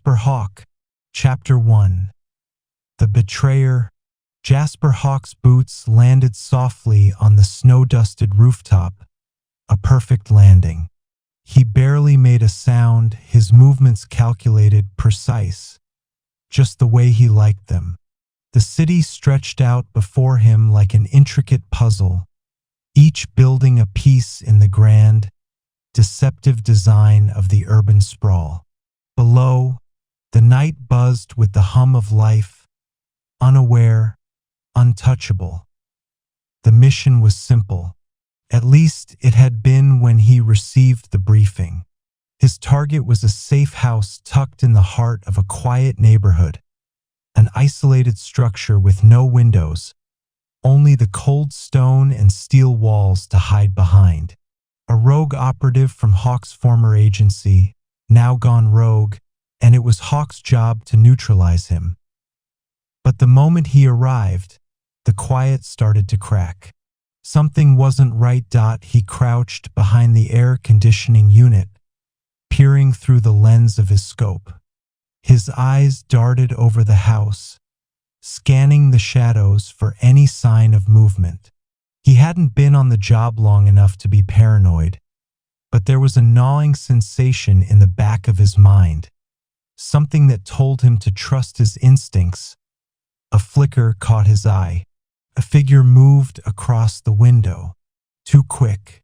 Jasper Hawke, Chapter 1. The Betrayer. Jasper Hawke's boots landed softly on the snow-dusted rooftop, a perfect landing. He barely made a sound, his movements calculated, precise, just the way he liked them. The city stretched out before him like an intricate puzzle, each building a piece in the grand, deceptive design of the urban sprawl. Below, the night buzzed with the hum of life, unaware, untouchable. The mission was simple. At least it had been when he received the briefing. His target was a safe house tucked in the heart of a quiet neighborhood, an isolated structure with no windows, only the cold stone and steel walls to hide behind. A rogue operative from Hawke's former agency, now gone rogue, and it was Hawke's job to neutralize him. But the moment he arrived, the quiet started to crack. Something wasn't right. He crouched behind the air conditioning unit, peering through the lens of his scope. His eyes darted over the house, scanning the shadows for any sign of movement. He hadn't been on the job long enough to be paranoid, but there was a gnawing sensation in the back of his mind, something that told him to trust his instincts. A flicker caught his eye. A figure moved across the window. Too quick,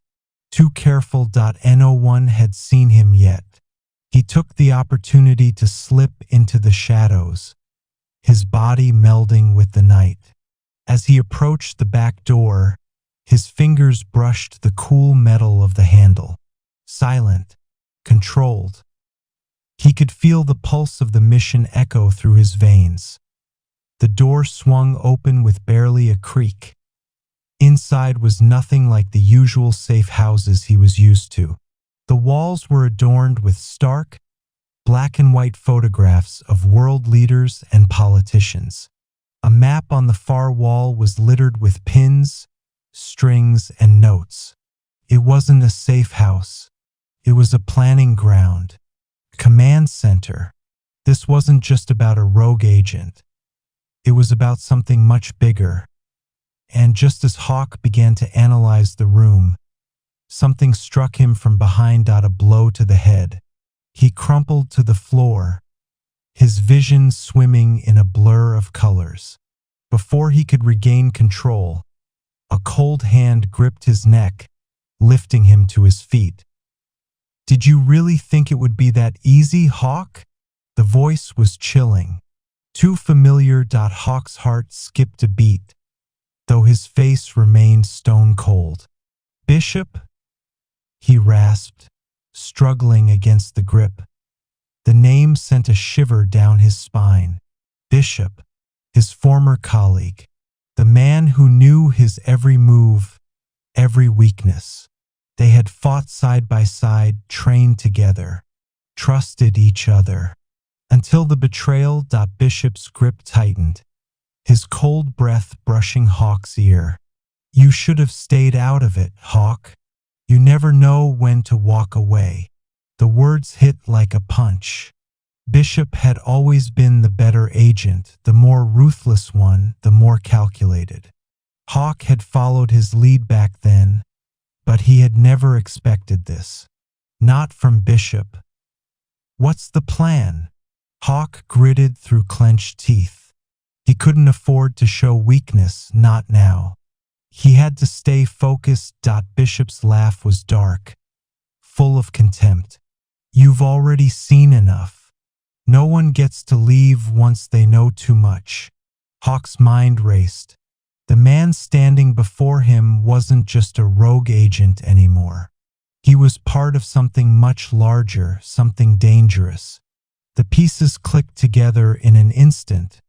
too careful. No one had seen him yet. He took the opportunity to slip into the shadows, his body melding with the night. As he approached the back door, his fingers brushed the cool metal of the handle. Silent, controlled. He could feel the pulse of the mission echo through his veins. The door swung open with barely a creak. Inside was nothing like the usual safe houses he was used to. The walls were adorned with stark, black and white photographs of world leaders and politicians. A map on the far wall was littered with pins, strings, and notes. It wasn't a safe house. It was a planning ground, command center. This wasn't just about a rogue agent. It was about something much bigger. And just as Hawke began to analyze the room, something struck him from behind. A blow to the head. He crumpled to the floor, his vision swimming in a blur of colors. Before he could regain control, a cold hand gripped his neck, lifting him to his feet. "Did you really think it would be that easy, Hawke?" The voice was chilling. Too familiar. Hawke's heart skipped a beat, though his face remained stone cold. "Bishop?" he rasped, struggling against the grip. The name sent a shiver down his spine. Bishop, his former colleague, the man who knew his every move, every weakness. They had fought side by side, trained together, trusted each other. Until the betrayal. Bishop's grip tightened, his cold breath brushing Hawke's ear. "You should have stayed out of it, Hawke. You never know when to walk away." The words hit like a punch. Bishop had always been the better agent, the more ruthless one, the more calculated. Hawke had followed his lead back then, but he had never expected this. Not from Bishop. "What's the plan?" Hawke gritted through clenched teeth. He couldn't afford to show weakness, not now. He had to stay focused. Bishop's laugh was dark, full of contempt. "You've already seen enough. No one gets to leave once they know too much." Hawke's mind raced. The man standing before him wasn't just a rogue agent anymore. He was part of something much larger, something dangerous. The pieces clicked together in an instant,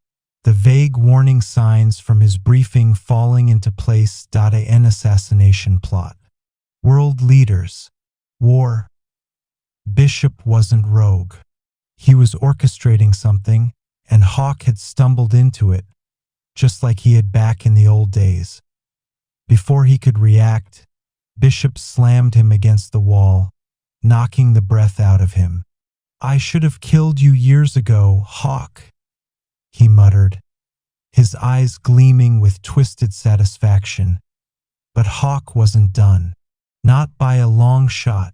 the vague warning signs from his briefing falling into place. An assassination plot. World leaders. War. Bishop wasn't rogue. He was orchestrating something, and Hawke had stumbled into it, just like he had back in the old days. Before he could react, Bishop slammed him against the wall, knocking the breath out of him. I should have killed you years ago, Hawke, he muttered, his eyes gleaming with twisted satisfaction. But Hawke wasn't done. Not by a long shot.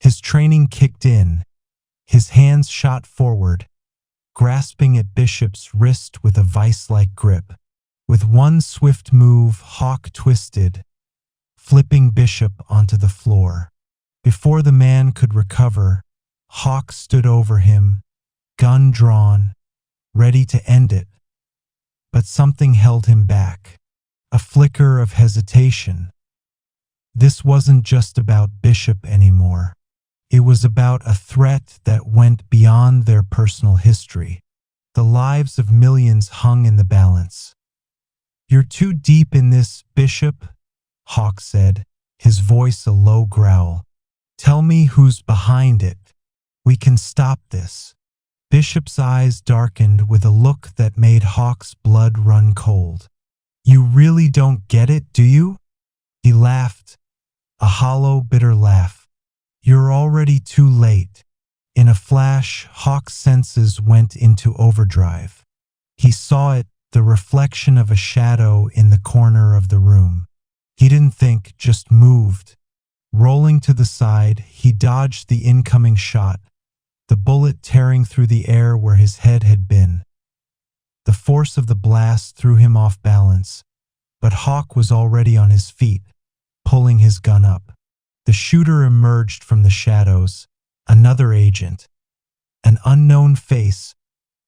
His training kicked in. His hands shot forward, grasping at Bishop's wrist with a vice-like grip. With one swift move, Hawke twisted, flipping Bishop onto the floor. Before the man could recover, Hawke stood over him, gun drawn, ready to end it. But something held him back. A flicker of hesitation. This wasn't just about Bishop anymore. It was about a threat that went beyond their personal history. The lives of millions hung in the balance. You're too deep in this, Bishop, Hawke said, his voice a low growl. Tell me who's behind it. We can stop this. Bishop's eyes darkened with a look that made Hawke's blood run cold. You really don't get it, do you? He laughed, a hollow, bitter laugh. You're already too late. In a flash, Hawke's senses went into overdrive. He saw it, the reflection of a shadow in the corner of the room. He didn't think, just moved. Rolling to the side, he dodged the incoming shot, the bullet tearing through the air where his head had been. The force of the blast threw him off balance, but Hawke was already on his feet, pulling his gun up. The shooter emerged from the shadows, another agent, an unknown face,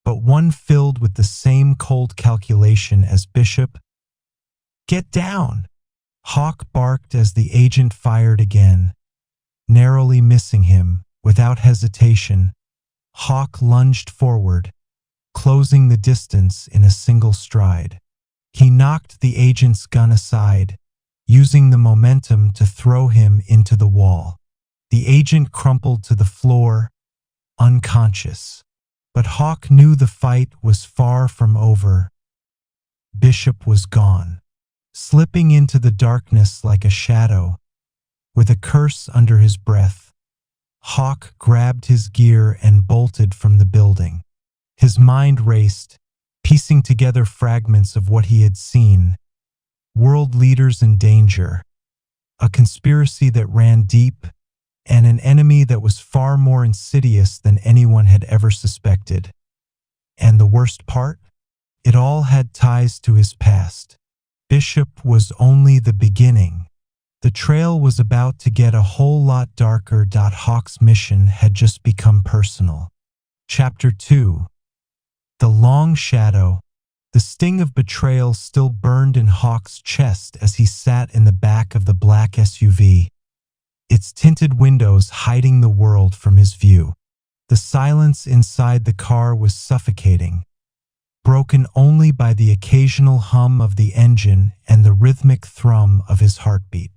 but one filled with the same cold calculation as Bishop. Get down! Hawke barked as the agent fired again, narrowly missing him. Without hesitation, Hawke lunged forward, closing the distance in a single stride. He knocked the agent's gun aside, using the momentum to throw him into the wall. The agent crumpled to the floor, unconscious. But Hawke knew the fight was far from over. Bishop was gone, slipping into the darkness like a shadow. With a curse under his breath, Hawke grabbed his gear and bolted from the building. His mind raced, piecing together fragments of what he had seen. World leaders in danger, a conspiracy that ran deep, and an enemy that was far more insidious than anyone had ever suspected. And the worst part? It all had ties to his past. Bishop was only the beginning. The trail was about to get a whole lot darker. Hawke's mission had just become personal. Chapter 2. The Long Shadow. The sting of betrayal still burned in Hawke's chest as he sat in the back of the black SUV, its tinted windows hiding the world from his view. The silence inside the car was suffocating, broken only by the occasional hum of the engine and the rhythmic thrum of his heartbeat.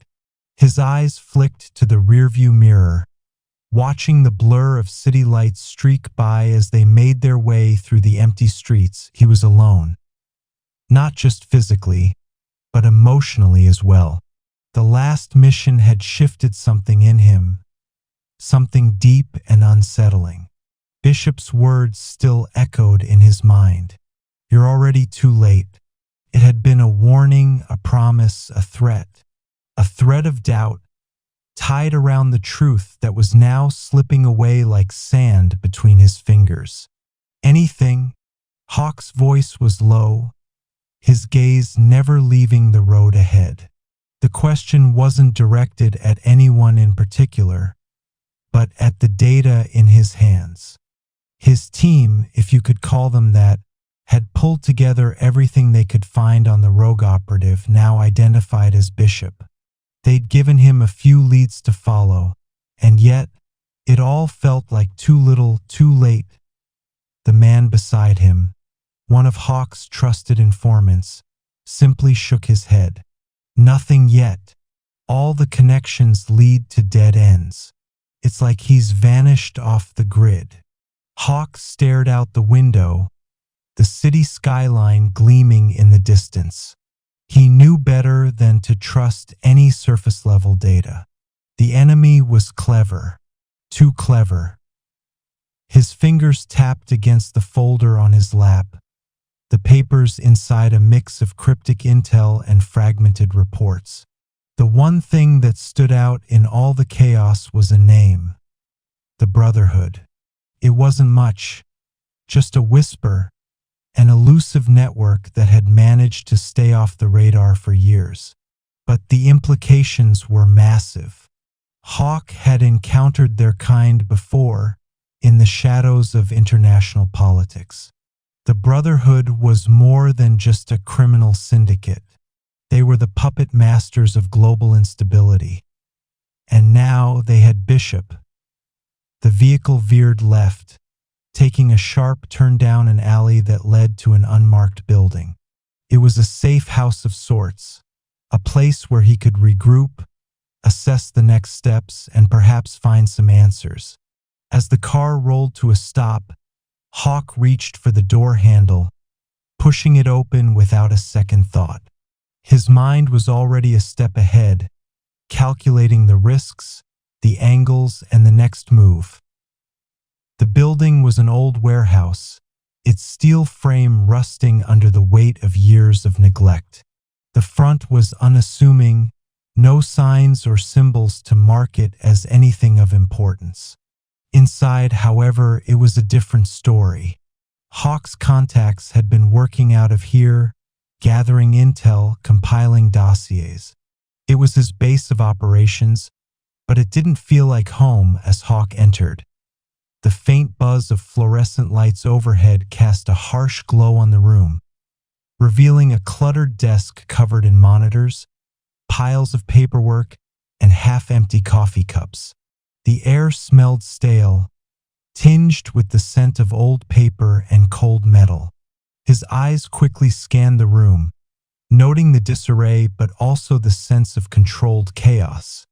His eyes flicked to the rearview mirror, watching the blur of city lights streak by as they made their way through the empty streets. He was alone. Not just physically, but emotionally as well. The last mission had shifted something in him, something deep and unsettling. Bishop's words still echoed in his mind. You're already too late. It had been a warning, a promise, a threat of doubt, tied around the truth that was now slipping away like sand between his fingers. Anything? Hawke's voice was low, his gaze never leaving the road ahead. The question wasn't directed at anyone in particular, but at the data in his hands. His team, if you could call them that, had pulled together everything they could find on the rogue operative now identified as Bishop. They'd given him a few leads to follow, and yet, it all felt like too little, too late. The man beside him, one of Hawke's trusted informants, simply shook his head. Nothing yet. All the connections lead to dead ends. It's like he's vanished off the grid. Hawke stared out the window, the city skyline gleaming in the distance. He knew better than to trust any surface-level data. The enemy was clever, too clever. His fingers tapped against the folder on his lap, the papers inside a mix of cryptic intel and fragmented reports. The one thing that stood out in all the chaos was a name: the Brotherhood. It wasn't much, just a whisper, an elusive network that had managed to stay off the radar for years. But the implications were massive. Hawke had encountered their kind before, in the shadows of international politics. The Brotherhood was more than just a criminal syndicate. They were the puppet masters of global instability. And now they had Bishop. The vehicle veered left, taking a sharp turn down an alley that led to an unmarked building. It was a safe house of sorts, a place where he could regroup, assess the next steps, and perhaps find some answers. As the car rolled to a stop, Hawke reached for the door handle, pushing it open without a second thought. His mind was already a step ahead, calculating the risks, the angles, and the next move. The building was an old warehouse, its steel frame rusting under the weight of years of neglect. The front was unassuming, no signs or symbols to mark it as anything of importance. Inside, however, it was a different story. Hawke's contacts had been working out of here, gathering intel, compiling dossiers. It was his base of operations, but it didn't feel like home as Hawke entered. The faint buzz of fluorescent lights overhead cast a harsh glow on the room, revealing a cluttered desk covered in monitors, piles of paperwork, and half-empty coffee cups. The air smelled stale, tinged with the scent of old paper and cold metal. His eyes quickly scanned the room, noting the disarray but also the sense of controlled chaos.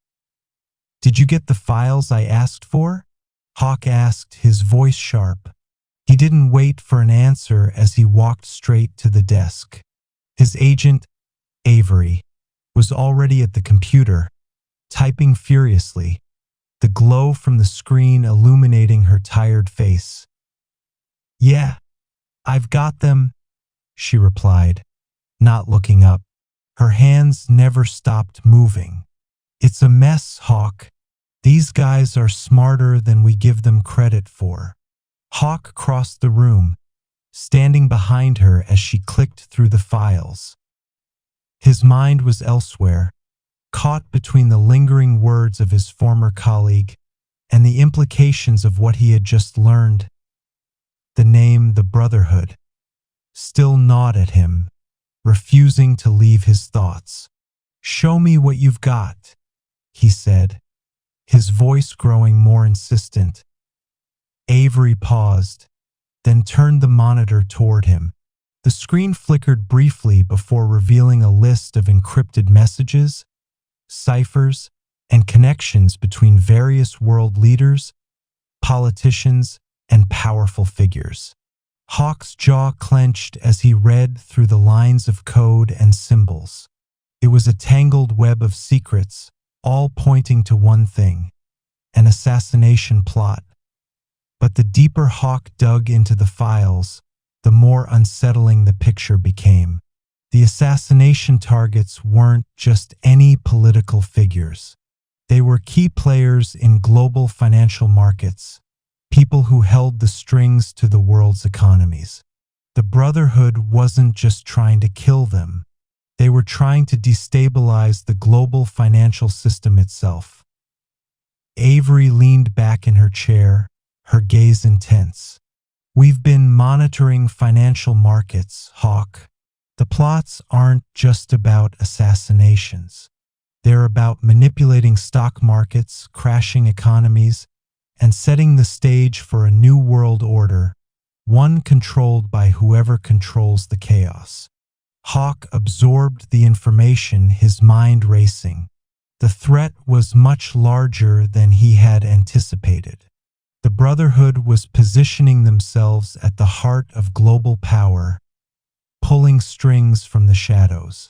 "Did you get the files I asked for?" Hawke asked, his voice sharp. He didn't wait for an answer as he walked straight to the desk. His agent, Avery, was already at the computer, typing furiously, the glow from the screen illuminating her tired face. "Yeah, I've got them," she replied, not looking up. Her hands never stopped moving. "It's a mess, Hawke. These guys are smarter than we give them credit for." Hawke crossed the room, standing behind her as she clicked through the files. His mind was elsewhere, caught between the lingering words of his former colleague and the implications of what he had just learned. The name, the Brotherhood, still gnawed at him, refusing to leave his thoughts. "Show me what you've got," he said, his voice growing more insistent. Avery paused, then turned the monitor toward him. The screen flickered briefly before revealing a list of encrypted messages, ciphers, and connections between various world leaders, politicians, and powerful figures. Hawke's jaw clenched as he read through the lines of code and symbols. It was a tangled web of secrets, all pointing to one thing: an assassination plot. But the deeper Hawke dug into the files, the more unsettling the picture became. The assassination targets weren't just any political figures. They were key players in global financial markets, people who held the strings to the world's economies. The Brotherhood wasn't just trying to kill them. They were trying to destabilize the global financial system itself. Avery leaned back in her chair, her gaze intense. "We've been monitoring financial markets, Hawke. The plots aren't just about assassinations. They're about manipulating stock markets, crashing economies, and setting the stage for a new world order, one controlled by whoever controls the chaos." Hawke absorbed the information, his mind racing. The threat was much larger than he had anticipated. The Brotherhood was positioning themselves at the heart of global power, pulling strings from the shadows.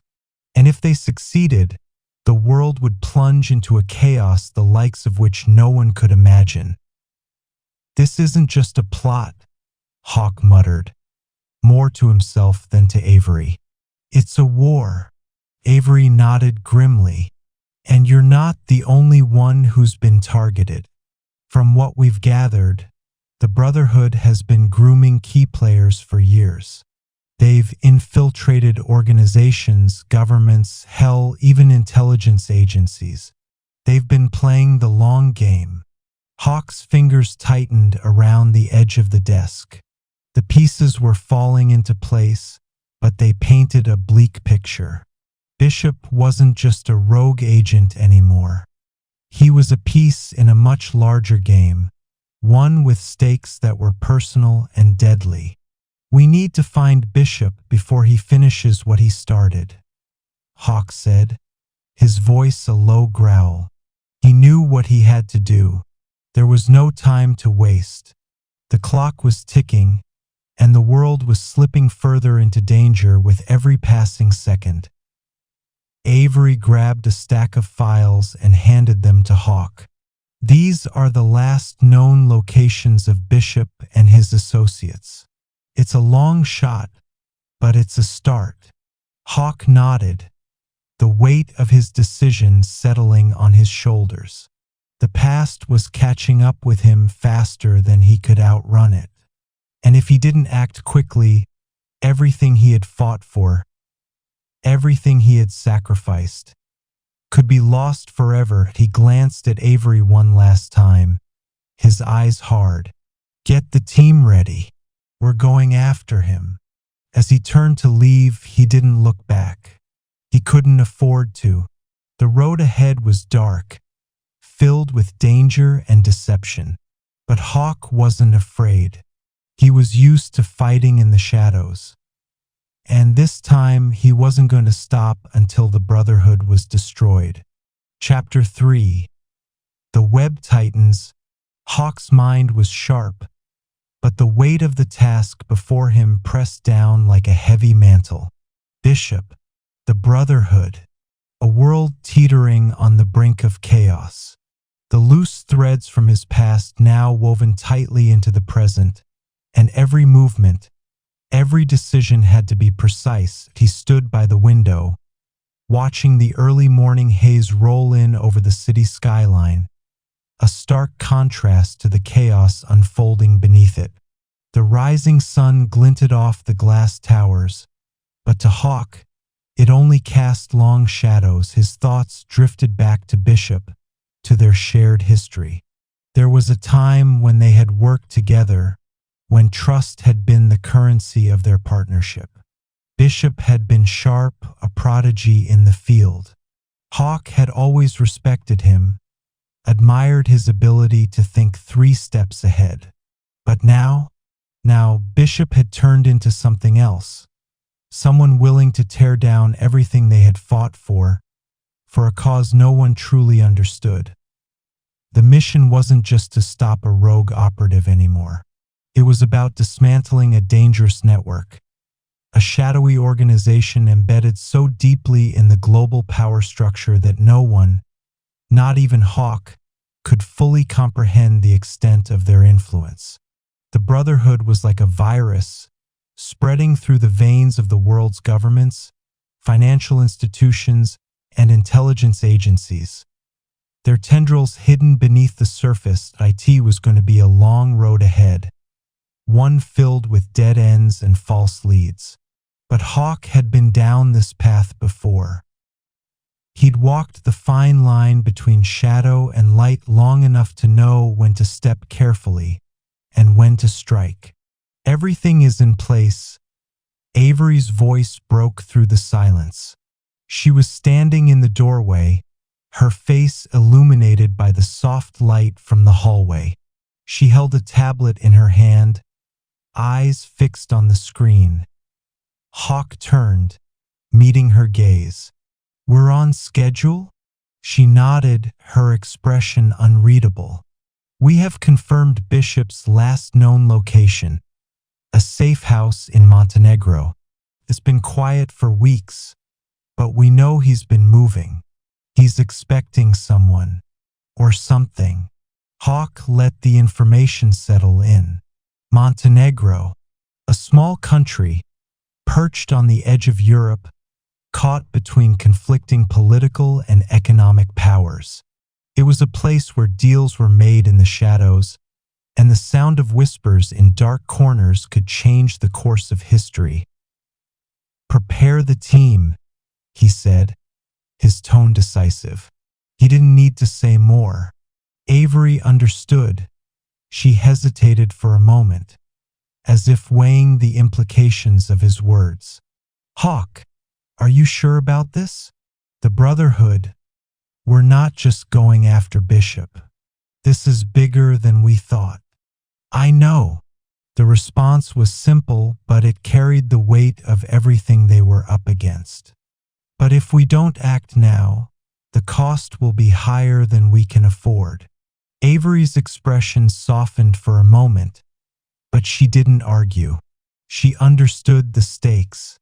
And if they succeeded, the world would plunge into a chaos the likes of which no one could imagine. This isn't just a plot, Hawke muttered, more to himself than to Avery. It's a war. Avery nodded grimly. And you're not the only one who's been targeted. From what we've gathered, the Brotherhood has been grooming key players for years. They've infiltrated organizations, governments, hell, even intelligence agencies. They've been playing the long game. Hawke's fingers tightened around the edge of the desk. The pieces were falling into place, but they painted a bleak picture. Bishop wasn't just a rogue agent anymore. He was a piece in a much larger game, one with stakes that were personal and deadly. We need to find Bishop before he finishes what he started, Hawke said, his voice a low growl. He knew what he had to do. There was no time to waste. The clock was ticking, and the world was slipping further into danger with every passing second. Avery grabbed a stack of files and handed them to Hawke. These are the last known locations of Bishop and his associates. It's a long shot, but it's a start. Hawke nodded, the weight of his decision settling on his shoulders. The past was catching up with him faster than he could outrun it. And if he didn't act quickly, everything he had fought for, everything he had sacrificed, could be lost forever. He glanced at Avery one last time, his eyes hard. Get the team ready. We're going after him. As he turned to leave, he didn't look back. He couldn't afford to. The road ahead was dark, filled with danger and deception. But Hawke wasn't afraid. He was used to fighting in the shadows. And this time, he wasn't going to stop until the Brotherhood was destroyed. Chapter 3. The Web Titans. Hawke's mind was sharp, but the weight of the task before him pressed down like a heavy mantle. Bishop, the Brotherhood, a world teetering on the brink of chaos. The loose threads from his past now woven tightly into the present, and every movement, every decision had to be precise. He stood by the window, watching the early morning haze roll in over the city skyline, a stark contrast to the chaos unfolding beneath it. The rising sun glinted off the glass towers, but to Hawke, it only cast long shadows. His thoughts drifted back to Bishop, to their shared history. There was a time when they had worked together, when trust had been the currency of their partnership. Bishop had been sharp, a prodigy in the field. Hawke had always respected him, admired his ability to think 3 steps ahead. But now Bishop had turned into something else, someone willing to tear down everything they had fought for a cause no one truly understood. The mission wasn't just to stop a rogue operative anymore. It was about dismantling a dangerous network, a shadowy organization embedded so deeply in the global power structure that no one, not even Hawke, could fully comprehend the extent of their influence. The Brotherhood was like a virus, spreading through the veins of the world's governments, financial institutions, and intelligence agencies. Their tendrils hidden beneath the surface. IT was going to be a long road ahead, one filled with dead ends and false leads. But Hawke had been down this path before. He'd walked the fine line between shadow and light long enough to know when to step carefully and when to strike. Everything is in place. Avery's voice broke through the silence. She was standing in the doorway, her face illuminated by the soft light from the hallway. She held a tablet in her hand, eyes fixed on the screen. Hawke turned, meeting her gaze. "We're on schedule?" She nodded, her expression unreadable. "We have confirmed Bishop's last known location, a safe house in Montenegro. It's been quiet for weeks, but we know he's been moving. He's expecting someone, or something." Hawke let the information settle in. Montenegro, a small country, perched on the edge of Europe, caught between conflicting political and economic powers. It was a place where deals were made in the shadows, and the sound of whispers in dark corners could change the course of history. "Prepare the team," he said, his tone decisive. He didn't need to say more. Avery understood. She hesitated for a moment, as if weighing the implications of his words. "Hawke, are you sure about this? The Brotherhood, we're not just going after Bishop. This is bigger than we thought." "I know." The response was simple, but it carried the weight of everything they were up against. "But if we don't act now, the cost will be higher than we can afford." Avery's expression softened for a moment, but she didn't argue. She understood the stakes.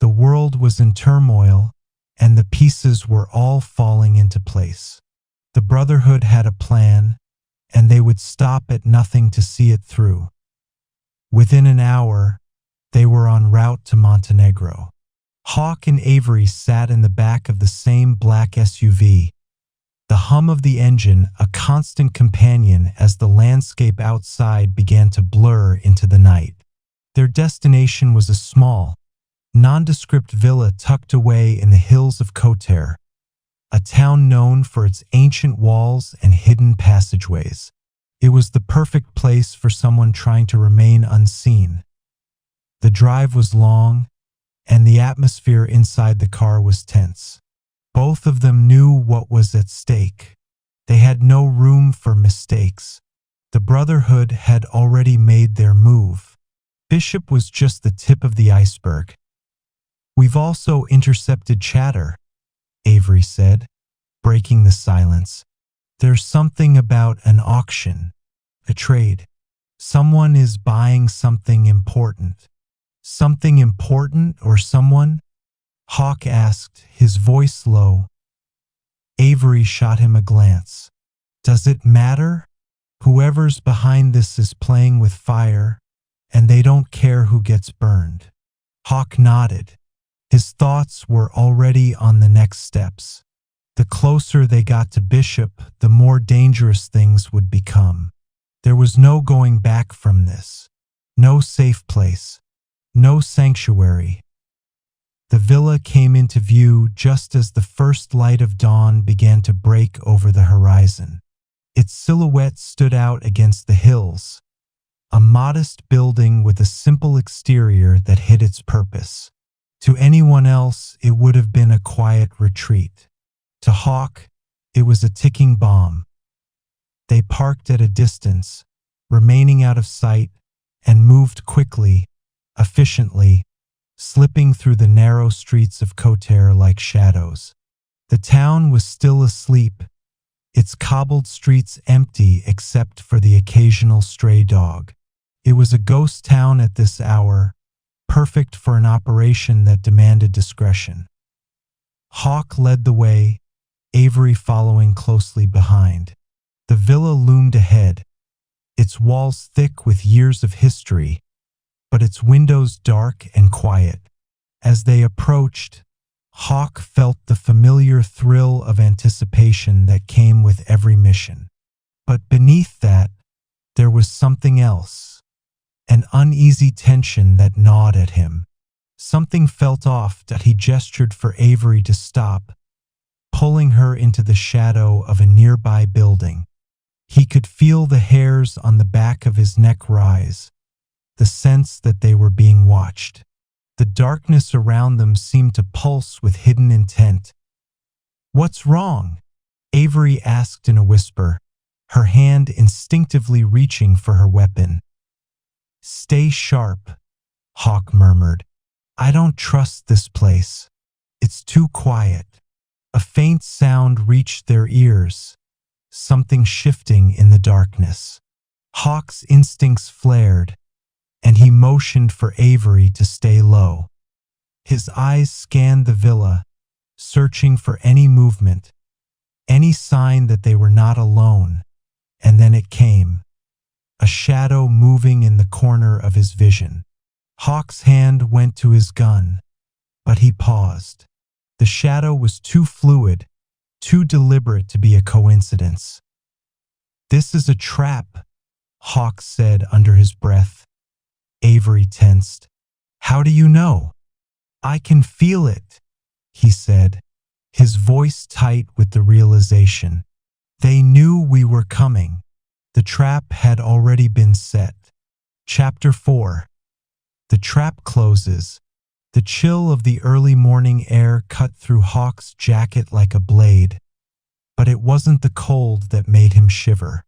The world was in turmoil, and the pieces were all falling into place. The Brotherhood had a plan, and they would stop at nothing to see it through. Within an hour, they were en route to Montenegro. Hawke and Avery sat in the back of the same black SUV, the hum of the engine a constant companion as the landscape outside began to blur into the night. Their destination was a small, nondescript villa tucked away in the hills of Kotar, a town known for its ancient walls and hidden passageways. It was the perfect place for someone trying to remain unseen. The drive was long, and the atmosphere inside the car was tense. Both of them knew what was at stake. They had no room for mistakes. The Brotherhood had already made their move. Bishop was just the tip of the iceberg. "We've also intercepted chatter," Avery said, breaking the silence. "There's something about an auction, a trade. Someone is buying something important." "Something important or someone?" Hawke asked, his voice low. Avery shot him a glance. "Does it matter? Whoever's behind this is playing with fire, and they don't care who gets burned." Hawke nodded. His thoughts were already on the next steps. The closer they got to Bishop, the more dangerous things would become. There was no going back from this. No safe place. No sanctuary. The villa came into view just as the first light of dawn began to break over the horizon. Its silhouette stood out against the hills, a modest building with a simple exterior that hid its purpose. To anyone else, it would have been a quiet retreat. To Hawke, it was a ticking bomb. They parked at a distance, remaining out of sight, and moved quickly, efficiently, slipping through the narrow streets of Kotar like shadows. The town was still asleep, its cobbled streets empty except for the occasional stray dog. It was a ghost town at this hour, perfect for an operation that demanded discretion. Hawke led the way, Avery following closely behind. The villa loomed ahead, its walls thick with years of history, but its windows dark and quiet. As they approached, Hawke felt the familiar thrill of anticipation that came with every mission. But beneath that, there was something else, an uneasy tension that gnawed at him. Something felt off that he gestured for Avery to stop, pulling her into the shadow of a nearby building. He could feel the hairs on the back of his neck rise, the sense that they were being watched. The darkness around them seemed to pulse with hidden intent. "What's wrong?" Avery asked in a whisper, her hand instinctively reaching for her weapon. "Stay sharp," Hawke murmured. "I don't trust this place. It's too quiet." A faint sound reached their ears, something shifting in the darkness. Hawke's instincts flared, and he motioned for Avery to stay low. His eyes scanned the villa, searching for any movement, any sign that they were not alone. and then it came. A shadow moving in the corner of his vision. Hawke's hand went to his gun, but he paused. The shadow was too fluid, too deliberate to be a coincidence. "This is a trap," Hawke said under his breath. Avery tensed. "How do you know?" "I can feel it," he said, his voice tight with the realization. They knew we were coming. The trap had already been set. Chapter 4. The trap closes. The chill of the early morning air cut through Hawke's jacket like a blade. But it wasn't the cold that made him shiver.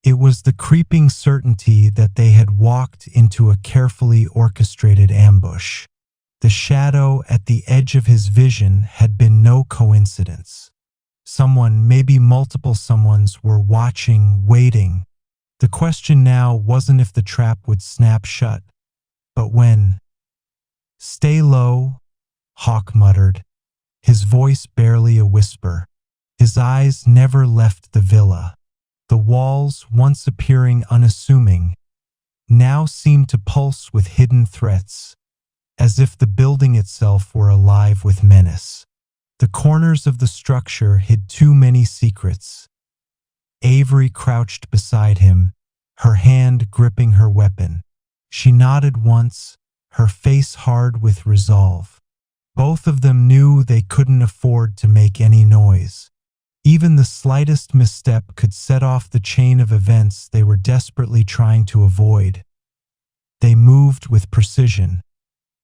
It was the creeping certainty that they had walked into a carefully orchestrated ambush. The shadow at the edge of his vision had been no coincidence. Someone, maybe multiple someones, were watching, waiting. The question now wasn't if the trap would snap shut, but when. "Stay low," Hawke muttered, his voice barely a whisper. His eyes never left the villa. The walls, once appearing unassuming, now seemed to pulse with hidden threats, as if the building itself were alive with menace. The corners of the structure hid too many secrets. Avery crouched beside him, her hand gripping her weapon. She nodded once, her face hard with resolve. Both of them knew they couldn't afford to make any noise. Even the slightest misstep could set off the chain of events they were desperately trying to avoid. They moved with precision,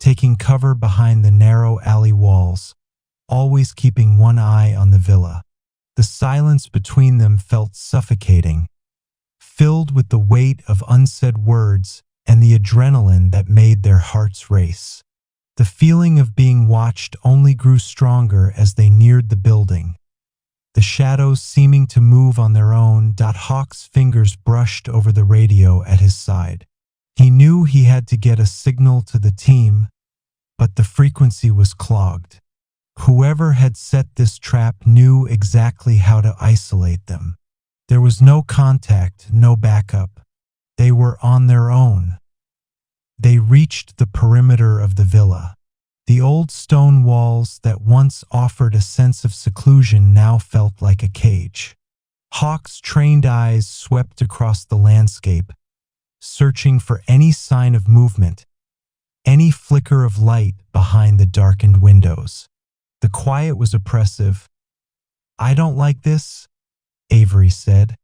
taking cover behind the narrow alley walls, always keeping one eye on the villa. The silence between them felt suffocating, filled with the weight of unsaid words and the adrenaline that made their hearts race. The feeling of being watched only grew stronger as they neared the building. The shadows seeming to move on their own. Hawke's fingers brushed over the radio at his side. He knew he had to get a signal to the team, but the frequency was clogged. Whoever had set this trap knew exactly how to isolate them. There was no contact, no backup. They were on their own. They reached the perimeter of the villa. The old stone walls that once offered a sense of seclusion now felt like a cage. Hawke's trained eyes swept across the landscape, searching for any sign of movement, any flicker of light behind the darkened windows. The quiet was oppressive. "I don't like this," Avery said,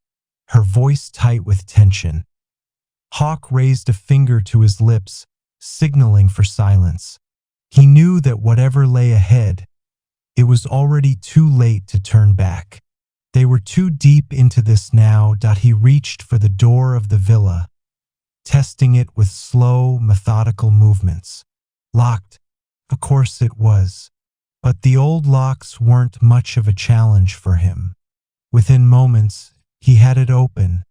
her voice tight with tension. Hawke raised a finger to his lips, signaling for silence. He knew that whatever lay ahead, it was already too late to turn back. They were too deep into this now. He reached for the door of the villa, testing it with slow, methodical movements. Locked. Of course it was. But the old locks weren't much of a challenge for him. Within moments, he had it open,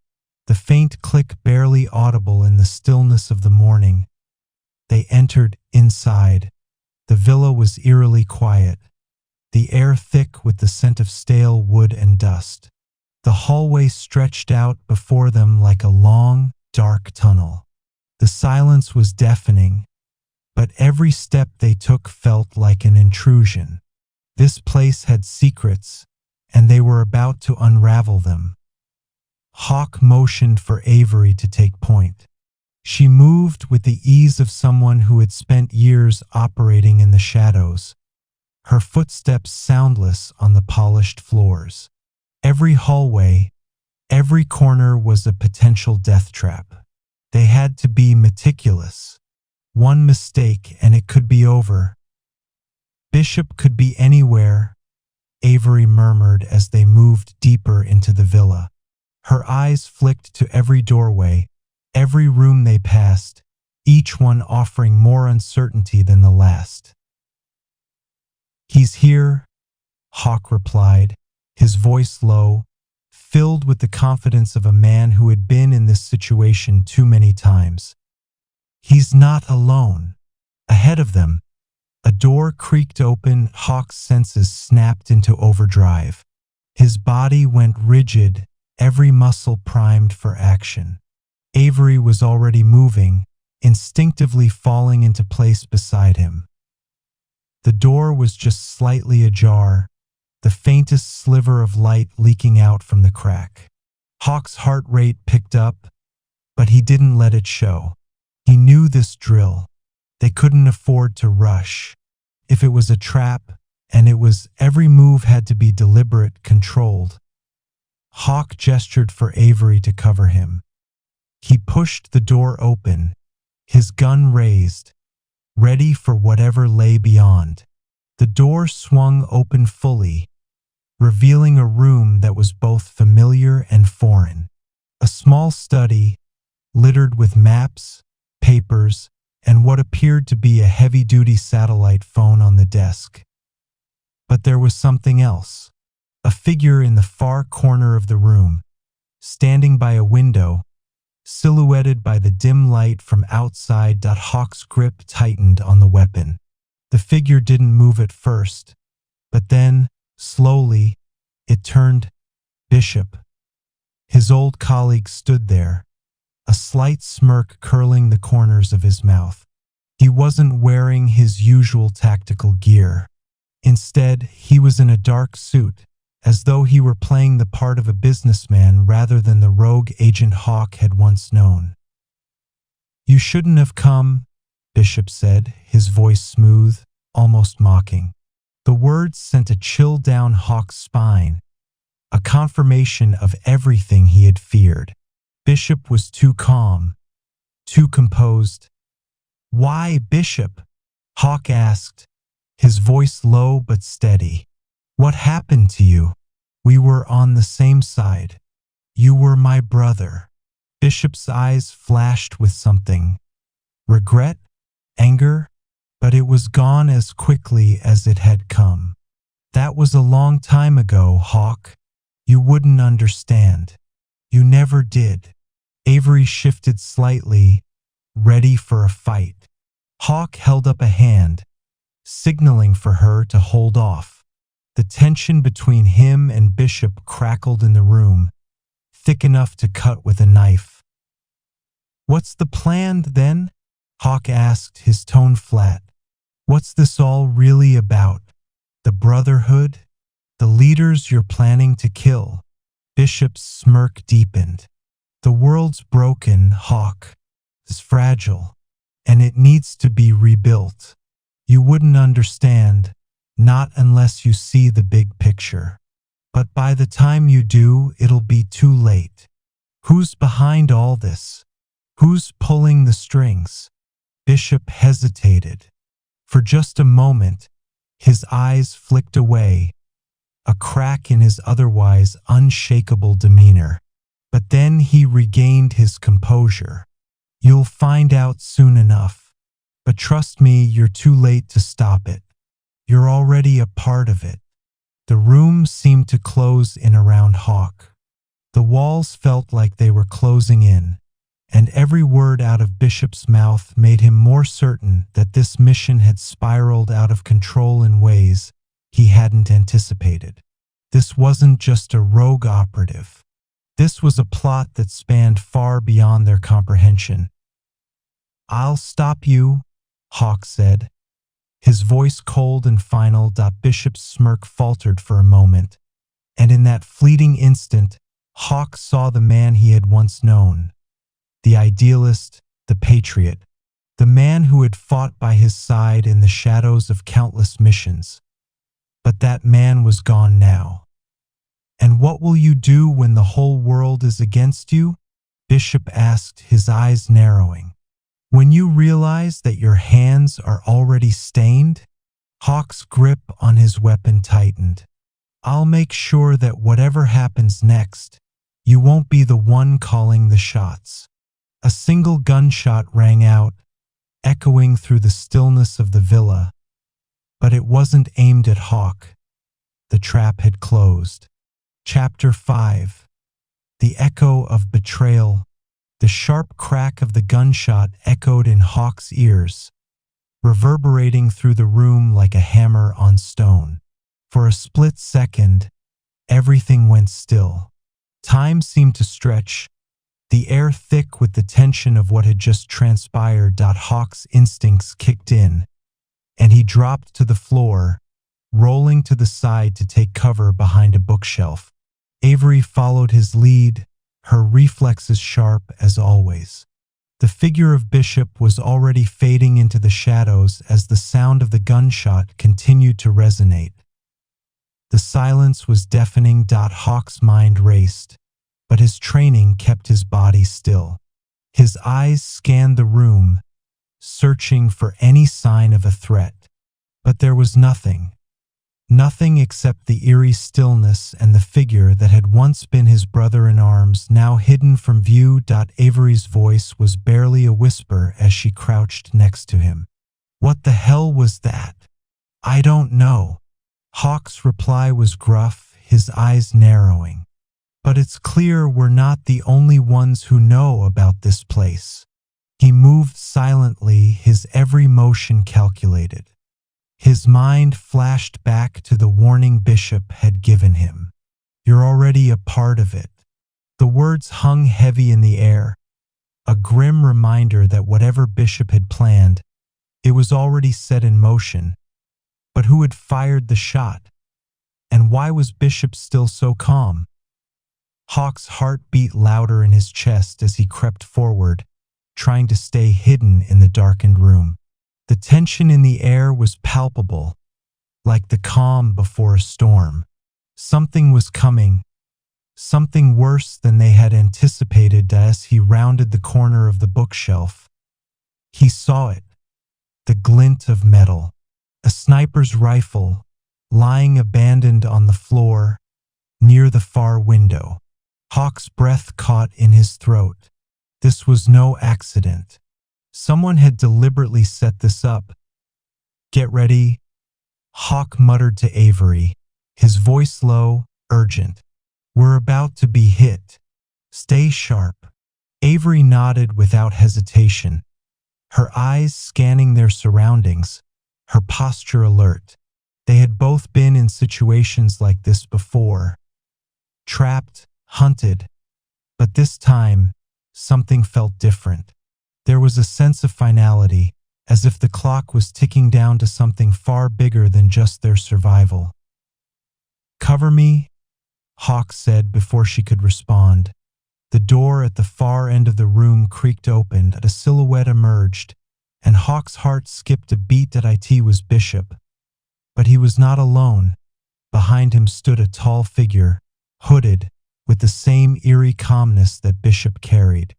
the faint click barely audible in the stillness of the morning. They entered inside. The villa was eerily quiet, the air thick with the scent of stale wood and dust. The hallway stretched out before them like a long, dark tunnel. The silence was deafening, but every step they took felt like an intrusion. This place had secrets, and they were about to unravel them. Hawke motioned for Avery to take point. She moved with the ease of someone who had spent years operating in the shadows, her footsteps soundless on the polished floors. Every hallway, every corner was a potential death trap. They had to be meticulous. One mistake and it could be over. "Bishop could be anywhere," Avery murmured as they moved deeper into the villa. Her eyes flicked to every doorway, every room they passed, each one offering more uncertainty than the last. "He's here," Hawke replied, his voice low, filled with the confidence of a man who had been in this situation too many times. "He's not alone." Ahead of them, a door creaked open. Hawke's senses snapped into overdrive. His body went rigid, every muscle primed for action. Avery was already moving, instinctively falling into place beside him. The door was just slightly ajar, the faintest sliver of light leaking out from the crack. Hawke's heart rate picked up, but he didn't let it show. He knew this drill. They couldn't afford to rush. If it was a trap, and it was, every move had to be deliberate, controlled. Hawke gestured for Avery to cover him. He pushed the door open, his gun raised, ready for whatever lay beyond. The door swung open fully, revealing a room that was both familiar and foreign. A small study, littered with maps, papers, and what appeared to be a heavy-duty satellite phone on the desk. But there was something else. A figure in the far corner of the room, standing by a window, silhouetted by the dim light from outside. Hawke's grip tightened on the weapon. The figure didn't move at first, but then, slowly, it turned. Bishop. His old colleague stood there, a slight smirk curling the corners of his mouth. He wasn't wearing his usual tactical gear. Instead, he was in a dark suit, as though he were playing the part of a businessman rather than the rogue Agent Hawke had once known. "You shouldn't have come," Bishop said, his voice smooth, almost mocking. The words sent a chill down Hawke's spine, a confirmation of everything he had feared. Bishop was too calm, too composed. "Why, Bishop?" Hawke asked, his voice low but steady. "What happened to you? We were on the same side. You were my brother." Bishop's eyes flashed with something. Regret? Anger? But it was gone as quickly as it had come. "That was a long time ago, Hawke. You wouldn't understand. You never did." Avery shifted slightly, ready for a fight. Hawke held up a hand, signaling for her to hold off. The tension between him and Bishop crackled in the room, thick enough to cut with a knife. "What's the plan, then?" Hawke asked, his tone flat. "What's this all really about? The Brotherhood? The leaders you're planning to kill?" Bishop's smirk deepened. "The world's broken, Hawke. It's fragile, and it needs to be rebuilt. You wouldn't understand, not unless you see the big picture. But by the time you do, it'll be too late. Who's behind all this? Who's pulling the strings?" Bishop hesitated. For just a moment, his eyes flicked away, a crack in his otherwise unshakable demeanor. But then he regained his composure. "You'll find out soon enough. But trust me, you're too late to stop it. You're already a part of it." The room seemed to close in around Hawke. The walls felt like they were closing in, and every word out of Bishop's mouth made him more certain that this mission had spiraled out of control in ways he hadn't anticipated. This wasn't just a rogue operative. This was a plot that spanned far beyond their comprehension. "I'll stop you," Hawke said, his voice cold and final. Bishop's smirk faltered for a moment, and in that fleeting instant, Hawke saw the man he had once known. The idealist, the patriot, the man who had fought by his side in the shadows of countless missions. But that man was gone now. "And what will you do when the whole world is against you?" Bishop asked, his eyes narrowing. "When you realize that your hands are already stained?" Hawke's grip on his weapon tightened. "I'll make sure that whatever happens next, you won't be the one calling the shots." A single gunshot rang out, echoing through the stillness of the villa. But it wasn't aimed at Hawke. The trap had closed. Chapter 5. The echo of betrayal. The sharp crack of the gunshot echoed in Hawke's ears, reverberating through the room like a hammer on stone. For a split second, everything went still. Time seemed to stretch, the air thick with the tension of what had just transpired. Hawke's instincts kicked in, and he dropped to the floor, rolling to the side to take cover behind a bookshelf. Avery followed his lead, her reflexes sharp as always. The figure of Bishop was already fading into the shadows as the sound of the gunshot continued to resonate. The silence was deafening. Hawke's mind raced, but his training kept his body still. His eyes scanned the room, searching for any sign of a threat. But there was nothing. Nothing except the eerie stillness and the figure that had once been his brother-in-arms, now hidden from view. Avery's voice was barely a whisper as she crouched next to him. "What the hell was that?" "I don't know." Hawke's reply was gruff, his eyes narrowing. "But it's clear we're not the only ones who know about this place." He moved silently, his every motion calculated. His mind flashed back to the warning Bishop had given him. "You're already a part of it." The words hung heavy in the air, a grim reminder that whatever Bishop had planned, it was already set in motion. But who had fired the shot? And why was Bishop still so calm? Hawke's heart beat louder in his chest as he crept forward, trying to stay hidden in the darkened room. The tension in the air was palpable, like the calm before a storm. Something was coming, something worse than they had anticipated. As he rounded the corner of the bookshelf, he saw it, the glint of metal, a sniper's rifle, lying abandoned on the floor, near the far window. Hawke's breath caught in his throat. This was no accident. Someone had deliberately set this up. "Get ready," Hawke muttered to Avery, his voice low, urgent. "We're about to be hit. Stay sharp." Avery nodded without hesitation, her eyes scanning their surroundings, her posture alert. They had both been in situations like this before. Trapped, hunted. But this time, something felt different. There was a sense of finality, as if the clock was ticking down to something far bigger than just their survival. "Cover me," Hawke said before she could respond. The door at the far end of the room creaked open, and a silhouette emerged, and Hawke's heart skipped a beat. It was Bishop. But he was not alone. Behind him stood a tall figure, hooded, with the same eerie calmness that Bishop carried.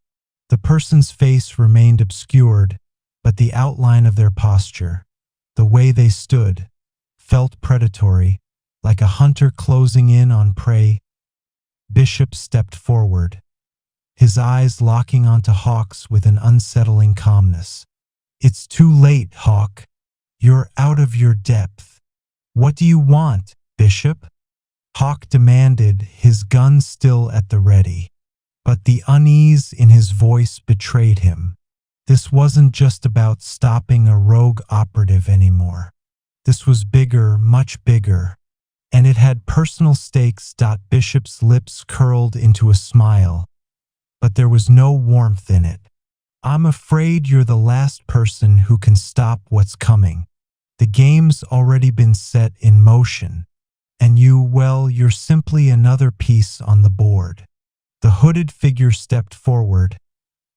The person's face remained obscured, but the outline of their posture, the way they stood, felt predatory, like a hunter closing in on prey. Bishop stepped forward, his eyes locking onto Hawke's with an unsettling calmness. "It's too late, Hawke. You're out of your depth." "What do you want, Bishop?" Hawke demanded, his gun still at the ready. But the unease in his voice betrayed him. This wasn't just about stopping a rogue operative anymore. This was bigger, much bigger. And it had personal stakes. Bishop's lips curled into a smile, but there was no warmth in it. "I'm afraid you're the last person who can stop what's coming. The game's already been set in motion. And you're simply another piece on the board." The hooded figure stepped forward,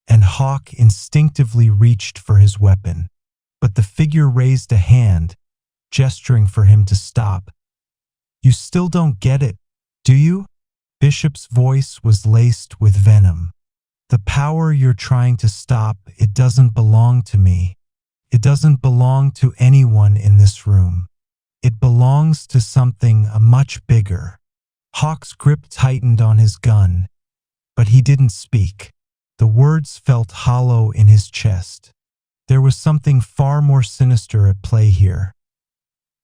and Hawke instinctively reached for his weapon. But the figure raised a hand, gesturing for him to stop. "You still don't get it, do you?" Bishop's voice was laced with venom. "The power you're trying to stop, it doesn't belong to me. It doesn't belong to anyone in this room. It belongs to something much bigger." Hawke's grip tightened on his gun, but he didn't speak. The words felt hollow in his chest. There was something far more sinister at play here.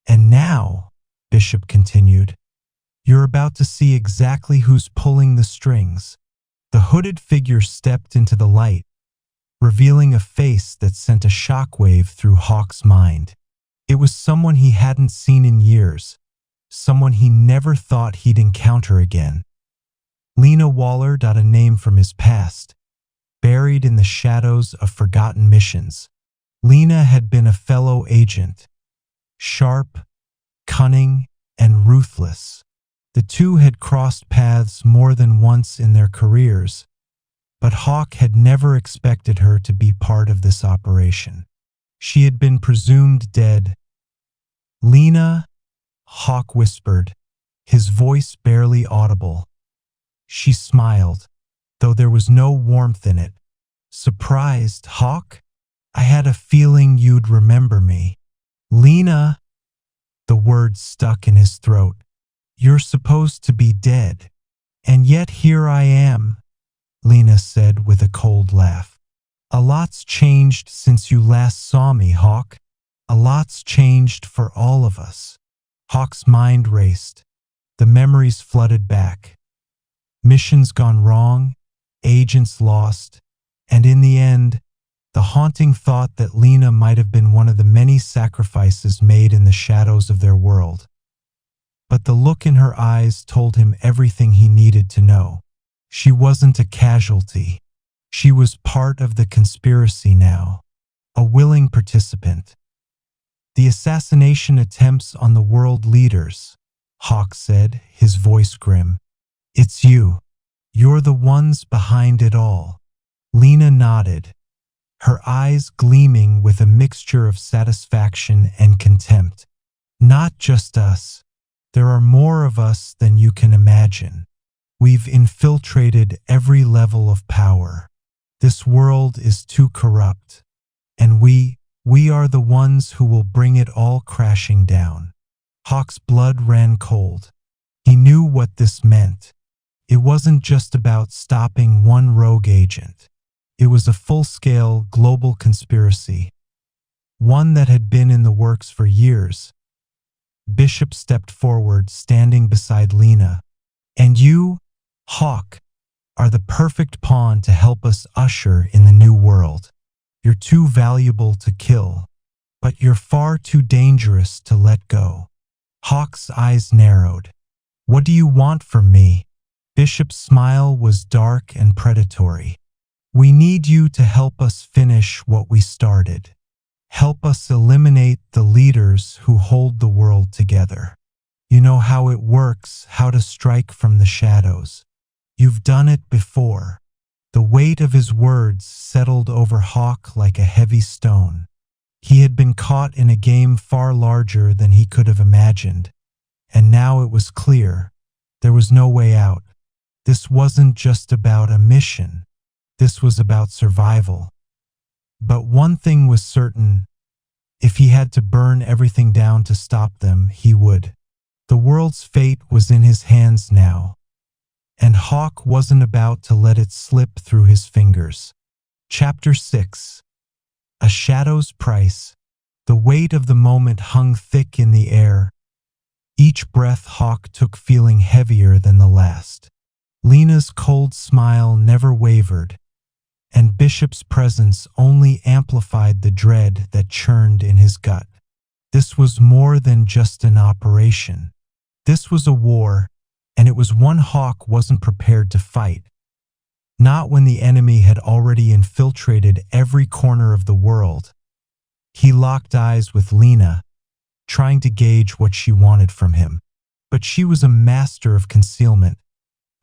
"And now," Bishop continued, "you're about to see exactly who's pulling the strings." The hooded figure stepped into the light, revealing a face that sent a shockwave through Hawke's mind. It was someone he hadn't seen in years, someone he never thought he'd encounter again. Lena Waller, a name from his past, buried in the shadows of forgotten missions. Lena had been a fellow agent, sharp, cunning, and ruthless. The two had crossed paths more than once in their careers, but Hawke had never expected her to be part of this operation. She had been presumed dead. "Lena," Hawke whispered, his voice barely audible. She smiled, though there was no warmth in it. "Surprised, Hawke? I had a feeling you'd remember me." "Lena," the words stuck in his throat. "You're supposed to be dead, and yet here I am," Lena said with a cold laugh. "A lot's changed since you last saw me, Hawke. A lot's changed for all of us." Hawke's mind raced. The memories flooded back. Missions gone wrong, agents lost, and in the end, the haunting thought that Lena might have been one of the many sacrifices made in the shadows of their world. But the look in her eyes told him everything he needed to know. She wasn't a casualty. She was part of the conspiracy now, a willing participant. "The assassination attempts on the world leaders," Hawke said, his voice grim. "It's you. You're the ones behind it all." Lena nodded, her eyes gleaming with a mixture of satisfaction and contempt. "Not just us. There are more of us than you can imagine. We've infiltrated every level of power. This world is too corrupt, and we are the ones who will bring it all crashing down." Hawke's blood ran cold. He knew what this meant. It wasn't just about stopping one rogue agent. It was a full-scale global conspiracy, one that had been in the works for years. Bishop stepped forward, standing beside Lena. "And you, Hawke, are the perfect pawn to help us usher in the new world. You're too valuable to kill, but you're far too dangerous to let go." Hawke's eyes narrowed. "What do you want from me?" Bishop's smile was dark and predatory. "We need you to help us finish what we started. Help us eliminate the leaders who hold the world together. You know how it works, how to strike from the shadows. You've done it before." The weight of his words settled over Hawke like a heavy stone. He had been caught in a game far larger than he could have imagined, and now it was clear there was no way out. This wasn't just about a mission. This was about survival. But one thing was certain: if he had to burn everything down to stop them, he would. The world's fate was in his hands now, and Hawke wasn't about to let it slip through his fingers. Chapter 6. A Shadow's Price. The weight of the moment hung thick in the air, each breath Hawke took feeling heavier than the last. Lena's cold smile never wavered, and Bishop's presence only amplified the dread that churned in his gut. This was more than just an operation. This was a war, and it was one Hawke wasn't prepared to fight. Not when the enemy had already infiltrated every corner of the world. He locked eyes with Lena, trying to gauge what she wanted from him. But she was a master of concealment,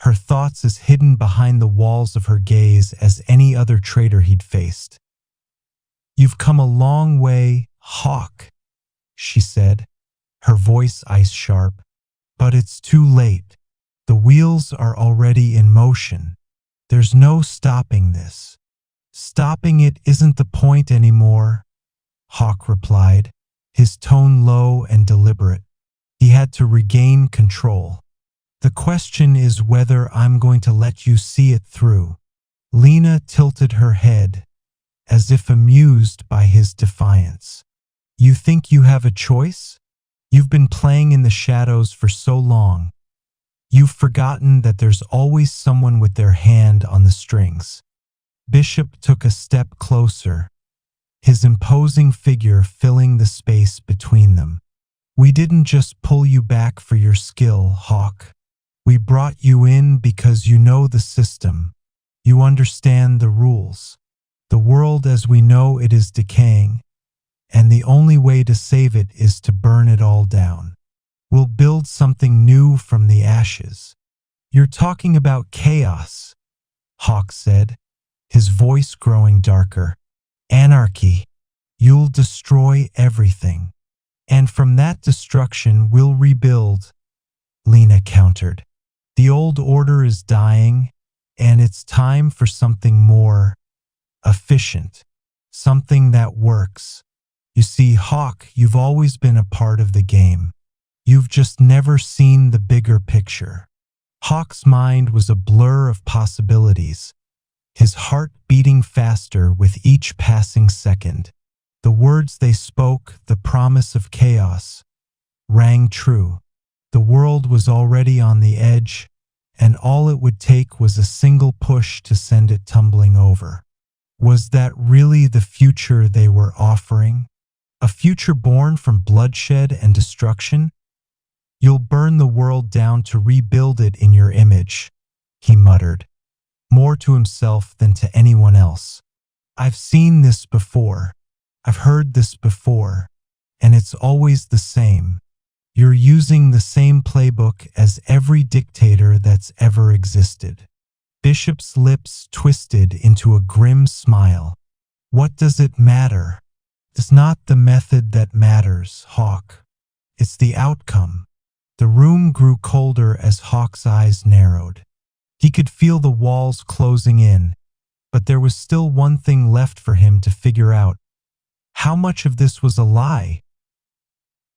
her thoughts as hidden behind the walls of her gaze as any other traitor he'd faced. "You've come a long way, Hawke," she said, her voice ice-sharp. "But it's too late. The wheels are already in motion. There's no stopping this." "Stopping it isn't the point anymore," Hawke replied, his tone low and deliberate. He had to regain control. "The question is whether I'm going to let you see it through." Lena tilted her head, as if amused by his defiance. "You think you have a choice? You've been playing in the shadows for so long. You've forgotten that there's always someone with their hand on the strings." Bishop took a step closer, his imposing figure filling the space between them. "We didn't just pull you back for your skill, Hawke. We brought you in because you know the system. You understand the rules. The world as we know it is decaying, and the only way to save it is to burn it all down. We'll build something new from the ashes. You're talking about chaos, Hawke said, his voice growing darker. Anarchy. You'll destroy everything. And from that destruction we'll rebuild, Lena countered. The old order is dying, and it's time for something more efficient, something that works. You see, Hawke, you've always been a part of the game. You've just never seen the bigger picture. Hawke's mind was a blur of possibilities, his heart beating faster with each passing second. The words they spoke, the promise of chaos, rang true. The world was already on the edge, and all it would take was a single push to send it tumbling over. Was that really the future they were offering? A future born from bloodshed and destruction? You'll burn the world down to rebuild it in your image, he muttered, more to himself than to anyone else. I've seen this before. I've heard this before, and it's always the same. You're using the same playbook as every dictator that's ever existed. Bishop's lips twisted into a grim smile. What does it matter? It's not the method that matters, Hawke. It's the outcome. The room grew colder as Hawke's eyes narrowed. He could feel the walls closing in, but there was still one thing left for him to figure out. How much of this was a lie?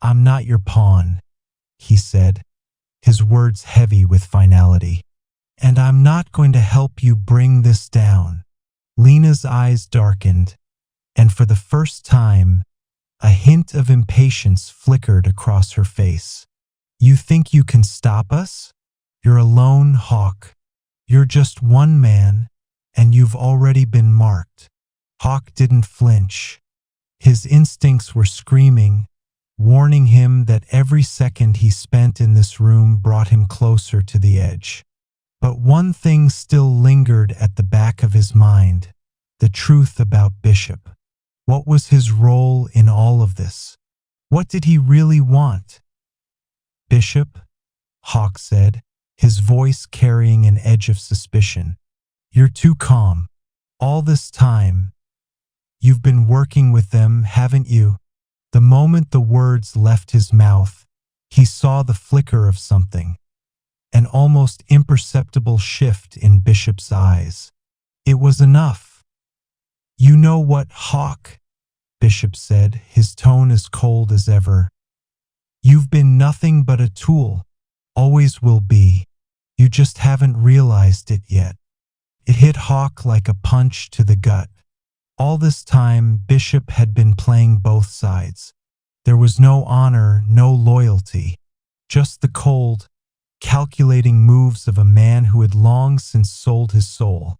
I'm not your pawn, he said, his words heavy with finality. And I'm not going to help you bring this down. Lena's eyes darkened, and for the first time, a hint of impatience flickered across her face. You think you can stop us? You're alone, Hawke. You're just one man, and you've already been marked. Hawke didn't flinch. His instincts were screaming, warning him that every second he spent in this room brought him closer to the edge. But one thing still lingered at the back of his mind, the truth about Bishop. What was his role in all of this? What did he really want? Bishop, Hawke said, his voice carrying an edge of suspicion. You're too calm. All this time, you've been working with them, haven't you? The moment the words left his mouth, he saw the flicker of something, an almost imperceptible shift in Bishop's eyes. It was enough. You know what, Hawke? Bishop said, his tone as cold as ever. You've been nothing but a tool, always will be. You just haven't realized it yet. It hit Hawke like a punch to the gut. All this time, Bishop had been playing both sides. There was no honor, no loyalty, just the cold, calculating moves of a man who had long since sold his soul.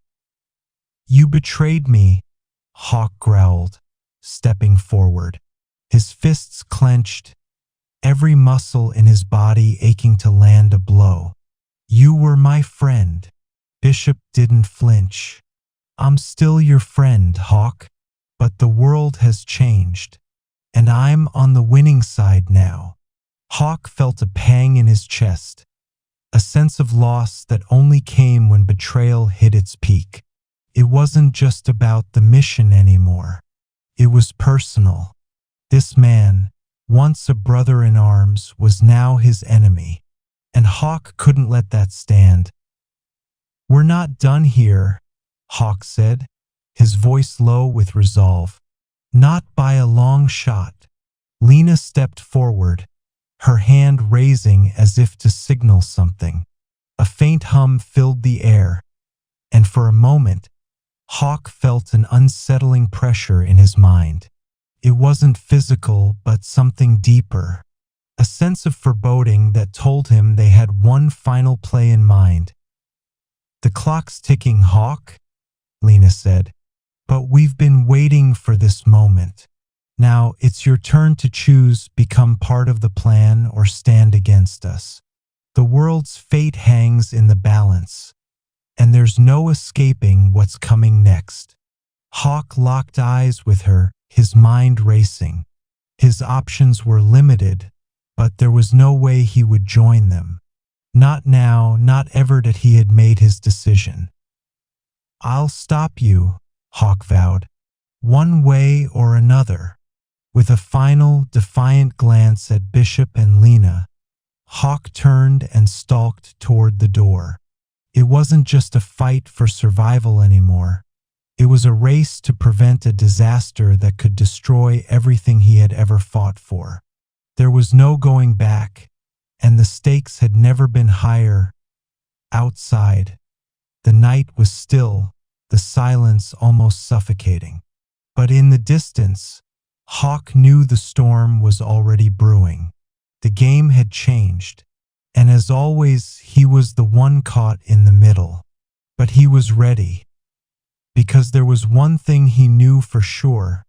You betrayed me, Hawke growled, stepping forward, his fists clenched, every muscle in his body aching to land a blow. You were my friend. Bishop didn't flinch. I'm still your friend, Hawke, but the world has changed, and I'm on the winning side now. Hawke felt a pang in his chest, a sense of loss that only came when betrayal hit its peak. It wasn't just about the mission anymore. It was personal. This man, once a brother in arms, was now his enemy, and Hawke couldn't let that stand. We're not done here, Hawke said, his voice low with resolve. Not by a long shot. Lena stepped forward, her hand raising as if to signal something. A faint hum filled the air, and for a moment, Hawke felt an unsettling pressure in his mind. It wasn't physical, but something deeper. A sense of foreboding that told him they had one final play in mind. The clock's ticking, Hawke, Lena said, but we've been waiting for this moment. Now it's your turn to choose, become part of the plan or stand against us. The world's fate hangs in the balance, and there's no escaping what's coming next. Hawke locked eyes with her, his mind racing. His options were limited, but there was no way he would join them. Not now, not ever that he had made his decision. "I'll stop you," Hawke vowed, "one way or another." With a final, defiant glance at Bishop and Lena, Hawke turned and stalked toward the door. It wasn't just a fight for survival anymore. It was a race to prevent a disaster that could destroy everything he had ever fought for. There was no going back, and the stakes had never been higher. Outside, the night was still, the silence almost suffocating. But in the distance, Hawke knew the storm was already brewing. The game had changed, and as always, he was the one caught in the middle. But he was ready, because there was one thing he knew for sure: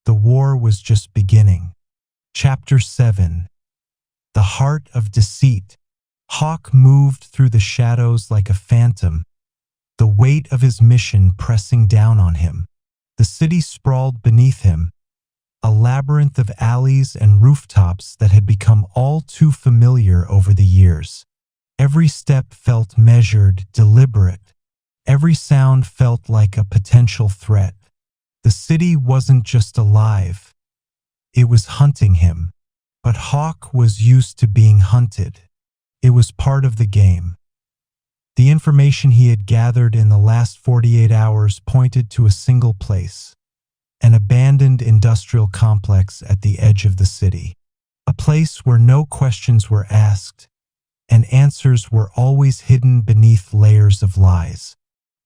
the war was just beginning. Chapter 7. The Heart of Deceit. Hawke moved through the shadows like a phantom, the weight of his mission pressing down on him. The city sprawled beneath him, a labyrinth of alleys and rooftops that had become all too familiar over the years. Every step felt measured, deliberate. Every sound felt like a potential threat. The city wasn't just alive, it was hunting him. But Hawke was used to being hunted. It was part of the game. The information he had gathered in the last 48 hours pointed to a single place: an abandoned industrial complex at the edge of the city. A place where no questions were asked, and answers were always hidden beneath layers of lies.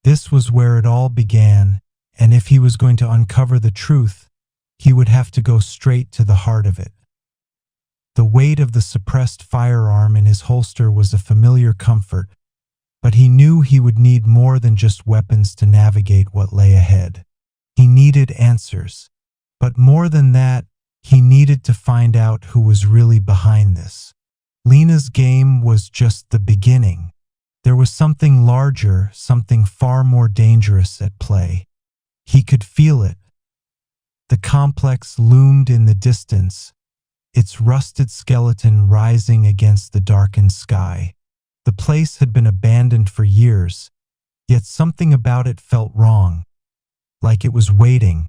This was where it all began, and if he was going to uncover the truth, he would have to go straight to the heart of it. The weight of the suppressed firearm in his holster was a familiar comfort, but he knew he would need more than just weapons to navigate what lay ahead. He needed answers, but more than that, he needed to find out who was really behind this. Lena's game was just the beginning. There was something larger, something far more dangerous at play. He could feel it. The complex loomed in the distance, its rusted skeleton rising against the darkened sky. The place had been abandoned for years, yet something about it felt wrong, like it was waiting.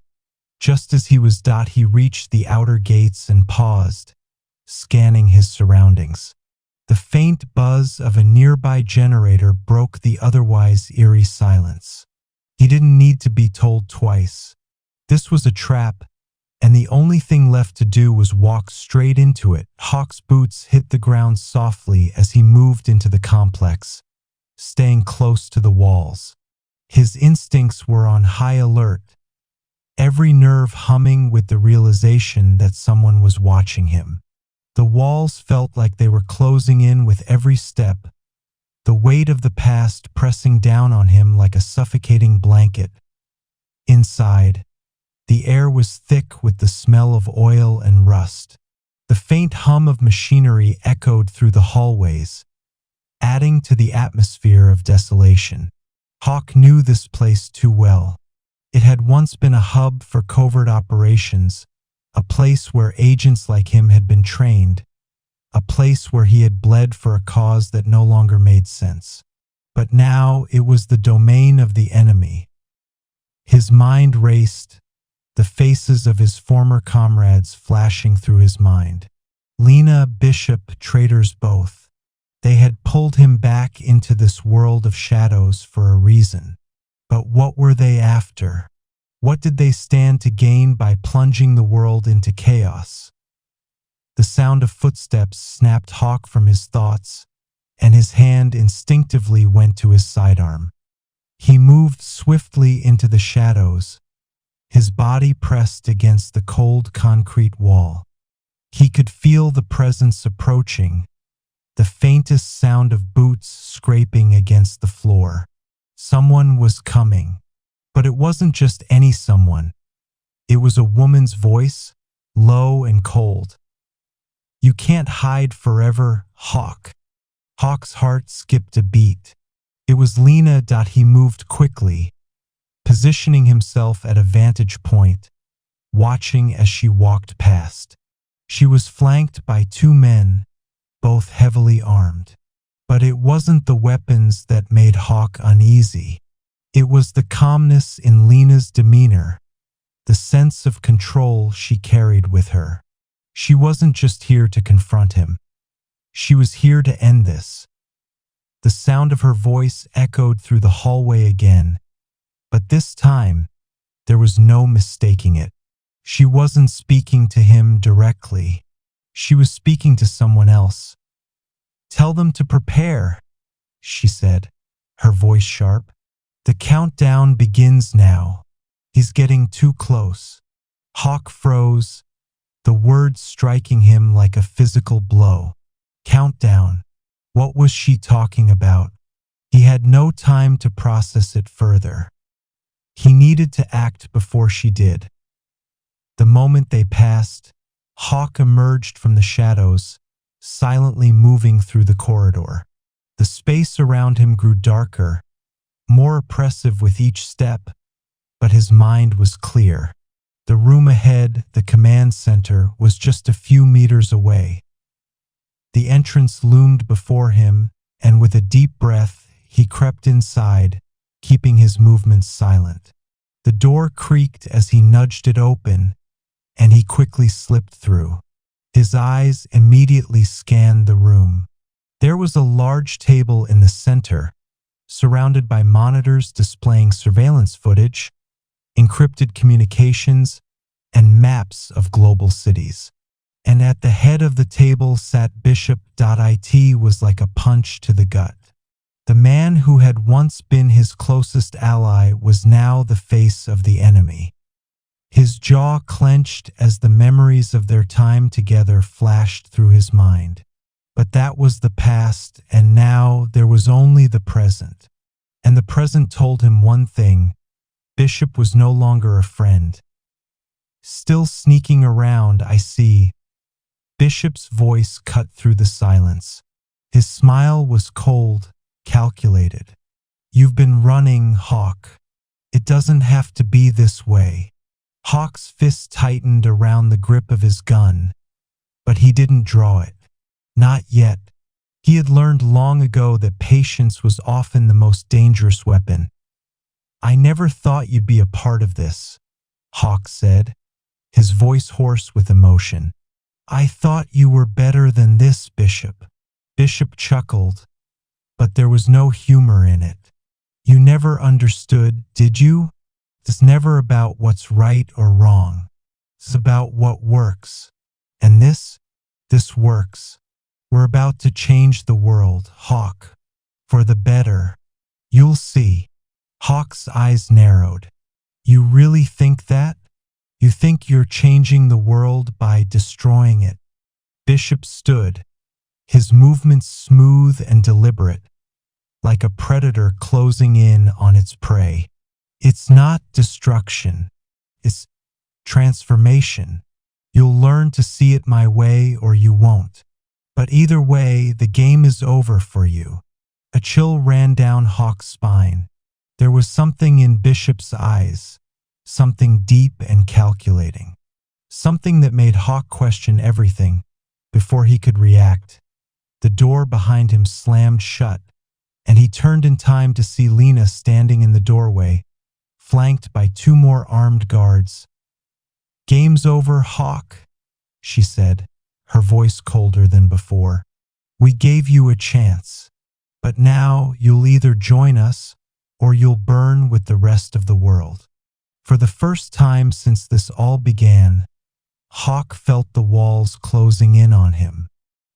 Just as he reached the outer gates and paused, scanning his surroundings. The faint buzz of a nearby generator broke the otherwise eerie silence. He didn't need to be told twice. This was a trap, and the only thing left to do was walk straight into it. Hawke's boots hit the ground softly as he moved into the complex, staying close to the walls. His instincts were on high alert, every nerve humming with the realization that someone was watching him. The walls felt like they were closing in with every step, the weight of the past pressing down on him like a suffocating blanket. Inside, the air was thick with the smell of oil and rust. The faint hum of machinery echoed through the hallways, adding to the atmosphere of desolation. Hawke knew this place too well. It had once been a hub for covert operations, a place where agents like him had been trained, a place where he had bled for a cause that no longer made sense. But now it was the domain of the enemy. His mind raced, the faces of his former comrades flashing through his mind. Lena, Bishop, traitors both. They had pulled him back into this world of shadows for a reason. But what were they after? What did they stand to gain by plunging the world into chaos? The sound of footsteps snapped Hawke from his thoughts, and his hand instinctively went to his sidearm. He moved swiftly into the shadows, his body pressed against the cold concrete wall. He could feel the presence approaching, the faintest sound of boots scraping against the floor. Someone was coming, but it wasn't just any someone. It was a woman's voice, low and cold. "You can't hide forever, Hawke." Hawke's heart skipped a beat. It was Lena. He moved quickly, positioning himself at a vantage point, watching as she walked past. She was flanked by two men, both heavily armed. But it wasn't the weapons that made Hawke uneasy. It was the calmness in Lena's demeanor, the sense of control she carried with her. She wasn't just here to confront him. She was here to end this. The sound of her voice echoed through the hallway again, but this time, there was no mistaking it. She wasn't speaking to him directly. She was speaking to someone else. "Tell them to prepare," she said, her voice sharp. "The countdown begins now. He's getting too close." Hawke froze, the words striking him like a physical blow. Countdown. What was she talking about? He had no time to process it further. He needed to act before she did. The moment they passed, Hawke emerged from the shadows, silently moving through the corridor. The space around him grew darker, more oppressive with each step, but his mind was clear. The room ahead, the command center, was just a few meters away. The entrance loomed before him, and with a deep breath, he crept inside, keeping his movements silent. The door creaked as he nudged it open, and he quickly slipped through. His eyes immediately scanned the room. There was a large table in the center, surrounded by monitors displaying surveillance footage, encrypted communications, and maps of global cities. And at the head of the table sat Bishop. It was like a punch to the gut. The man who had once been his closest ally was now the face of the enemy. His jaw clenched as the memories of their time together flashed through his mind. But that was the past, and now there was only the present. And the present told him one thing: Bishop was no longer a friend. "Still sneaking around, I see." Bishop's voice cut through the silence. His smile was cold, calculated. "You've been running, Hawke. It doesn't have to be this way." Hawke's fist tightened around the grip of his gun, but he didn't draw it. Not yet. He had learned long ago that patience was often the most dangerous weapon. "I never thought you'd be a part of this," Hawke said, his voice hoarse with emotion. "I thought you were better than this, Bishop." Bishop chuckled, but there was no humor in it. "You never understood, did you? It's never about what's right or wrong. It's about what works. And this works. We're about to change the world, Hawke. For the better. You'll see." Hawke's eyes narrowed. "You really think that? You think you're changing the world by destroying it?" Bishop stood, his movements smooth and deliberate, like a predator closing in on its prey. "It's not destruction. It's transformation. You'll learn to see it my way or you won't. But either way, the game is over for you." A chill ran down Hawke's spine. There was something in Bishop's eyes, something deep and calculating, something that made Hawke question everything before he could react. The door behind him slammed shut, and he turned in time to see Lena standing in the doorway, flanked by two more armed guards. "Game's over, Hawke," she said, her voice colder than before. "We gave you a chance, but now you'll either join us or you'll burn with the rest of the world." For the first time since this all began, Hawke felt the walls closing in on him.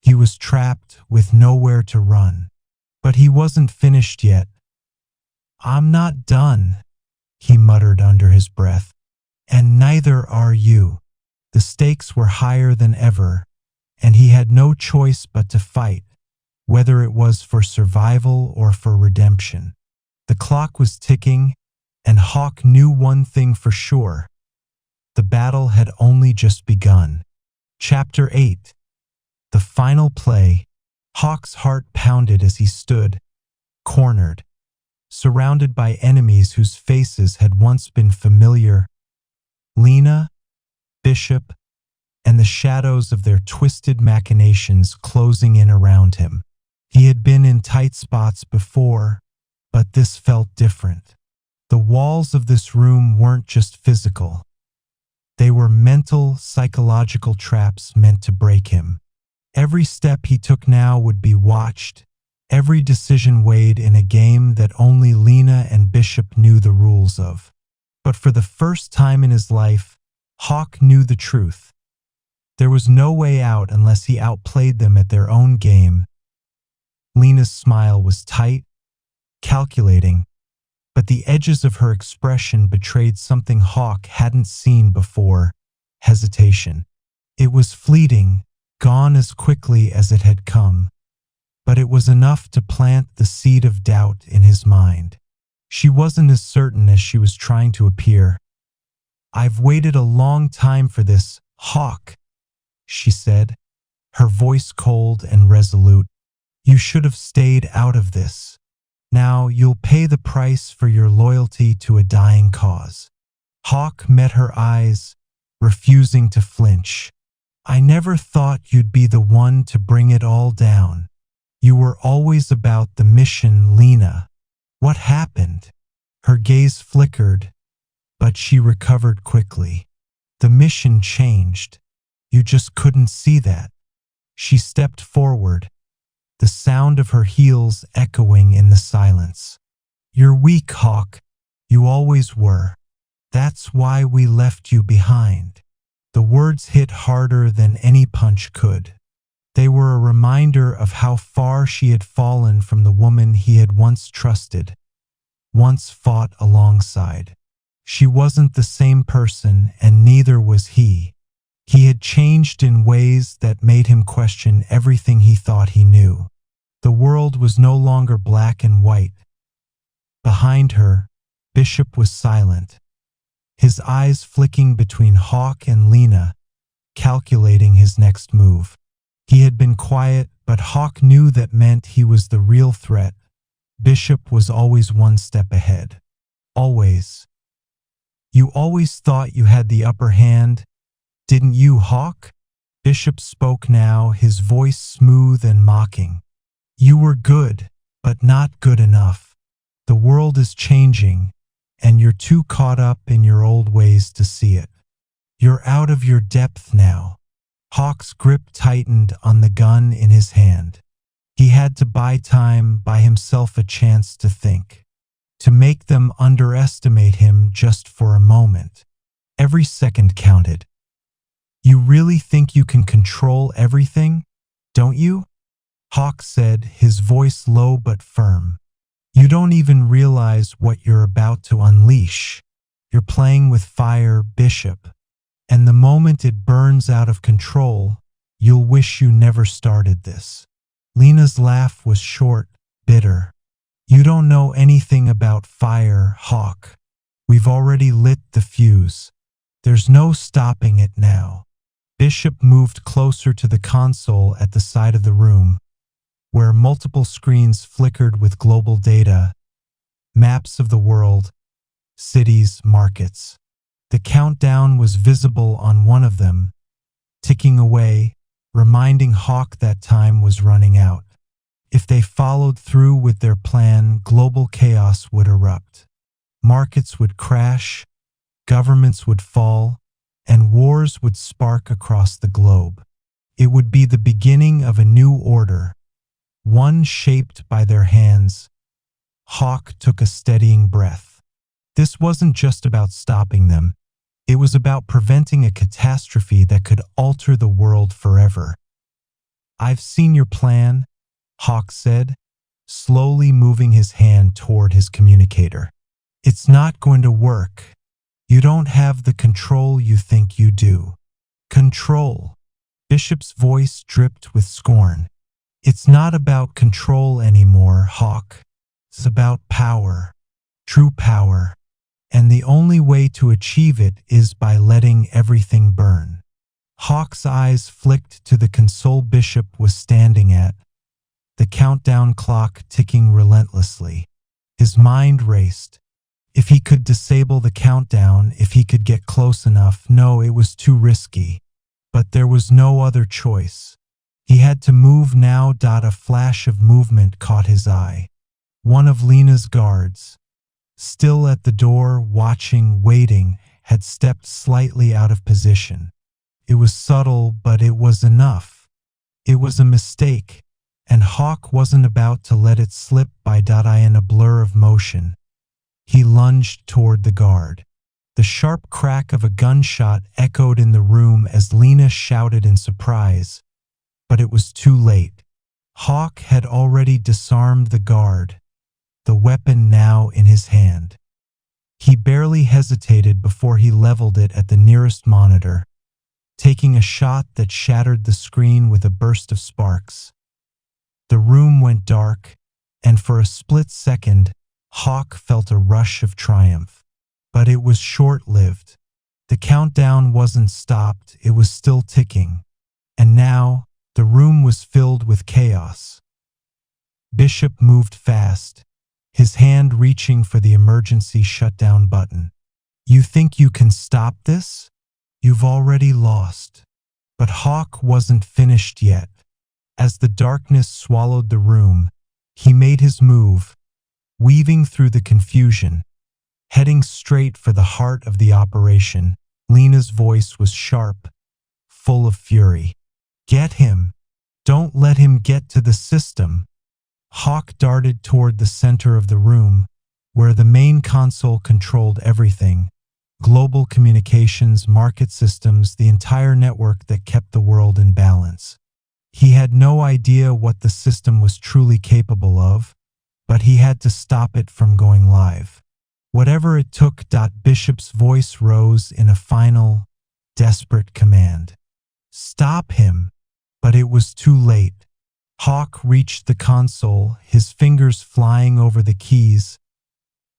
He was trapped with nowhere to run. But he wasn't finished yet. "I'm not done," he muttered under his breath. "And neither are you." The stakes were higher than ever, and he had no choice but to fight, whether it was for survival or for redemption. The clock was ticking, and Hawke knew one thing for sure: the battle had only just begun. Chapter 8. The Final Play. Hawke's heart pounded as he stood, cornered, surrounded by enemies whose faces had once been familiar. Lena, Bishop, and the shadows of their twisted machinations closing in around him. He had been in tight spots before, but this felt different. The walls of this room weren't just physical. They were mental, psychological traps meant to break him. Every step he took now would be watched, every decision weighed in a game that only Lena and Bishop knew the rules of. But for the first time in his life, Hawke knew the truth. There was no way out unless he outplayed them at their own game. Lena's smile was tight, calculating, but the edges of her expression betrayed something Hawke hadn't seen before: hesitation. It was fleeting, gone as quickly as it had come, but it was enough to plant the seed of doubt in his mind. She wasn't as certain as she was trying to appear. "I've waited a long time for this, Hawke," she said, her voice cold and resolute. "You should have stayed out of this. Now you'll pay the price for your loyalty to a dying cause." Hawke met her eyes, refusing to flinch. "I never thought you'd be the one to bring it all down. You were always about the mission, Lena. What happened?" Her gaze flickered, but she recovered quickly. "The mission changed. You just couldn't see that." She stepped forward, the sound of her heels echoing in the silence. "You're weak, Hawke. You always were. That's why we left you behind." The words hit harder than any punch could. They were a reminder of how far she had fallen from the woman he had once trusted, once fought alongside. She wasn't the same person, and neither was he. He had changed in ways that made him question everything he thought he knew. The world was no longer black and white. Behind her, Bishop was silent, his eyes flicking between Hawke and Lena, calculating his next move. He had been quiet, but Hawke knew that meant he was the real threat. Bishop was always one step ahead. Always. "You always thought you had the upper hand, didn't you, Hawke?" Bishop spoke now, his voice smooth and mocking. "You were good, but not good enough. The world is changing, and you're too caught up in your old ways to see it. You're out of your depth now." Hawke's grip tightened on the gun in his hand. He had to buy time, buy himself a chance to think, to make them underestimate him just for a moment. Every second counted. "You really think you can control everything, don't you?" Hawke said, his voice low but firm. "You don't even realize what you're about to unleash. You're playing with fire, Bishop. And the moment it burns out of control, you'll wish you never started this." Lena's laugh was short, bitter. "You don't know anything about fire, Hawke. We've already lit the fuse. There's no stopping it now." Bishop moved closer to the console at the side of the room, where multiple screens flickered with global data, maps of the world, cities, markets. The countdown was visible on one of them, ticking away, reminding Hawke that time was running out. If they followed through with their plan, global chaos would erupt. Markets would crash, governments would fall, and wars would spark across the globe. It would be the beginning of a new order, one shaped by their hands. Hawke took a steadying breath. This wasn't just about stopping them. It was about preventing a catastrophe that could alter the world forever. "I've seen your plan," Hawke said, slowly moving his hand toward his communicator. "It's not going to work. You don't have the control you think you do." "Control?" Bishop's voice dripped with scorn. "It's not about control anymore, Hawke. It's about power. True power. And the only way to achieve it is by letting everything burn." Hawke's eyes flicked to the console Bishop was standing at, the countdown clock ticking relentlessly. His mind raced. If he could disable the countdown, if he could get close enough, no, it was too risky. But there was no other choice. He had to move now. A flash of movement caught his eye. One of Lena's guards, still at the door, watching, waiting, had stepped slightly out of position. It was subtle, but it was enough. It was a mistake, and Hawke wasn't about to let it slip by. In a blur of motion, he lunged toward the guard. The sharp crack of a gunshot echoed in the room as Lena shouted in surprise, but it was too late. Hawke had already disarmed the guard, the weapon now in his hand. He barely hesitated before he leveled it at the nearest monitor, taking a shot that shattered the screen with a burst of sparks. The room went dark, and for a split second, Hawke felt a rush of triumph. But it was short-lived. The countdown wasn't stopped, it was still ticking. And now, the room was filled with chaos. Bishop moved fast, his hand reaching for the emergency shutdown button. "You think you can stop this? You've already lost." But Hawke wasn't finished yet. As the darkness swallowed the room, he made his move, weaving through the confusion, heading straight for the heart of the operation. Lena's voice was sharp, full of fury. "Get him! Don't let him get to the system!" Hawke darted toward the center of the room, where the main console controlled everything. Global communications, market systems, the entire network that kept the world in balance. He had no idea what the system was truly capable of, but he had to stop it from going live. Whatever it took. Bishop's voice rose in a final, desperate command. "Stop him!" But it was too late. Hawke reached the console, his fingers flying over the keys,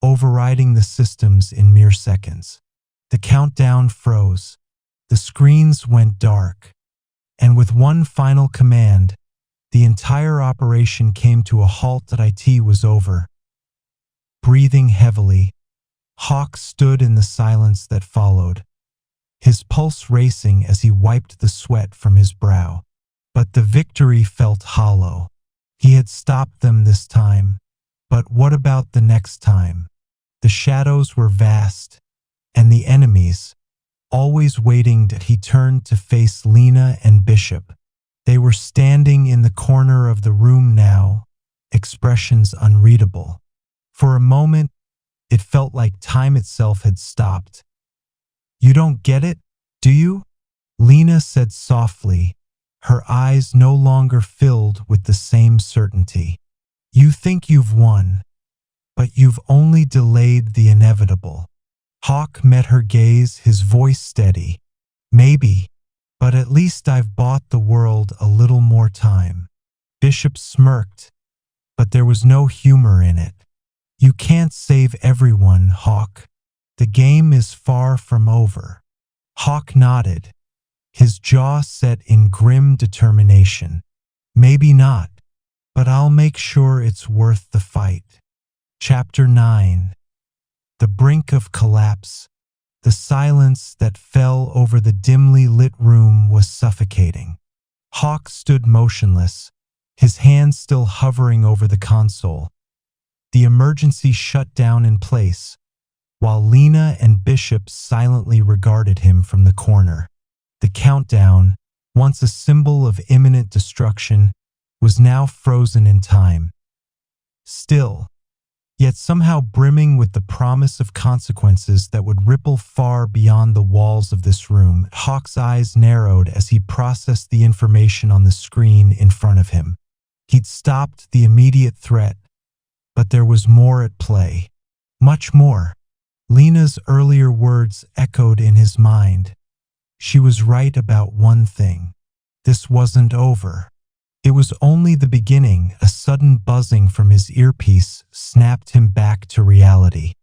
overriding the systems in mere seconds. The countdown froze. The screens went dark. And with one final command, the entire operation came to a halt. It was over. Breathing heavily, Hawke stood in the silence that followed, his pulse racing as he wiped the sweat from his brow. But the victory felt hollow. He had stopped them this time. But what about the next time? The shadows were vast, and the enemies, always waiting. He turned to face Lena and Bishop. They were standing in the corner of the room now, expressions unreadable. For a moment, it felt like time itself had stopped. "You don't get it, do you?" Lena said softly, her eyes no longer filled with the same certainty. "You think you've won, but you've only delayed the inevitable." Hawke met her gaze, his voice steady. "Maybe, but at least I've bought the world a little more time." Bishop smirked, but there was no humor in it. "You can't save everyone, Hawke. The game is far from over." Hawke nodded, his jaw set in grim determination. "Maybe not, but I'll make sure it's worth the fight." Chapter 9. The brink of collapse. The silence that fell over the dimly lit room was suffocating. Hawke stood motionless, his hand still hovering over the console. The emergency shut down in place, while Lena and Bishop silently regarded him from the corner. The countdown, once a symbol of imminent destruction, was now frozen in time. Still, yet somehow brimming with the promise of consequences that would ripple far beyond the walls of this room. Hawke's eyes narrowed as he processed the information on the screen in front of him. He'd stopped the immediate threat, but there was more at play. Much more. Lena's earlier words echoed in his mind. She was right about one thing. This wasn't over. It was only the beginning. A sudden buzzing from his earpiece snapped him back to reality.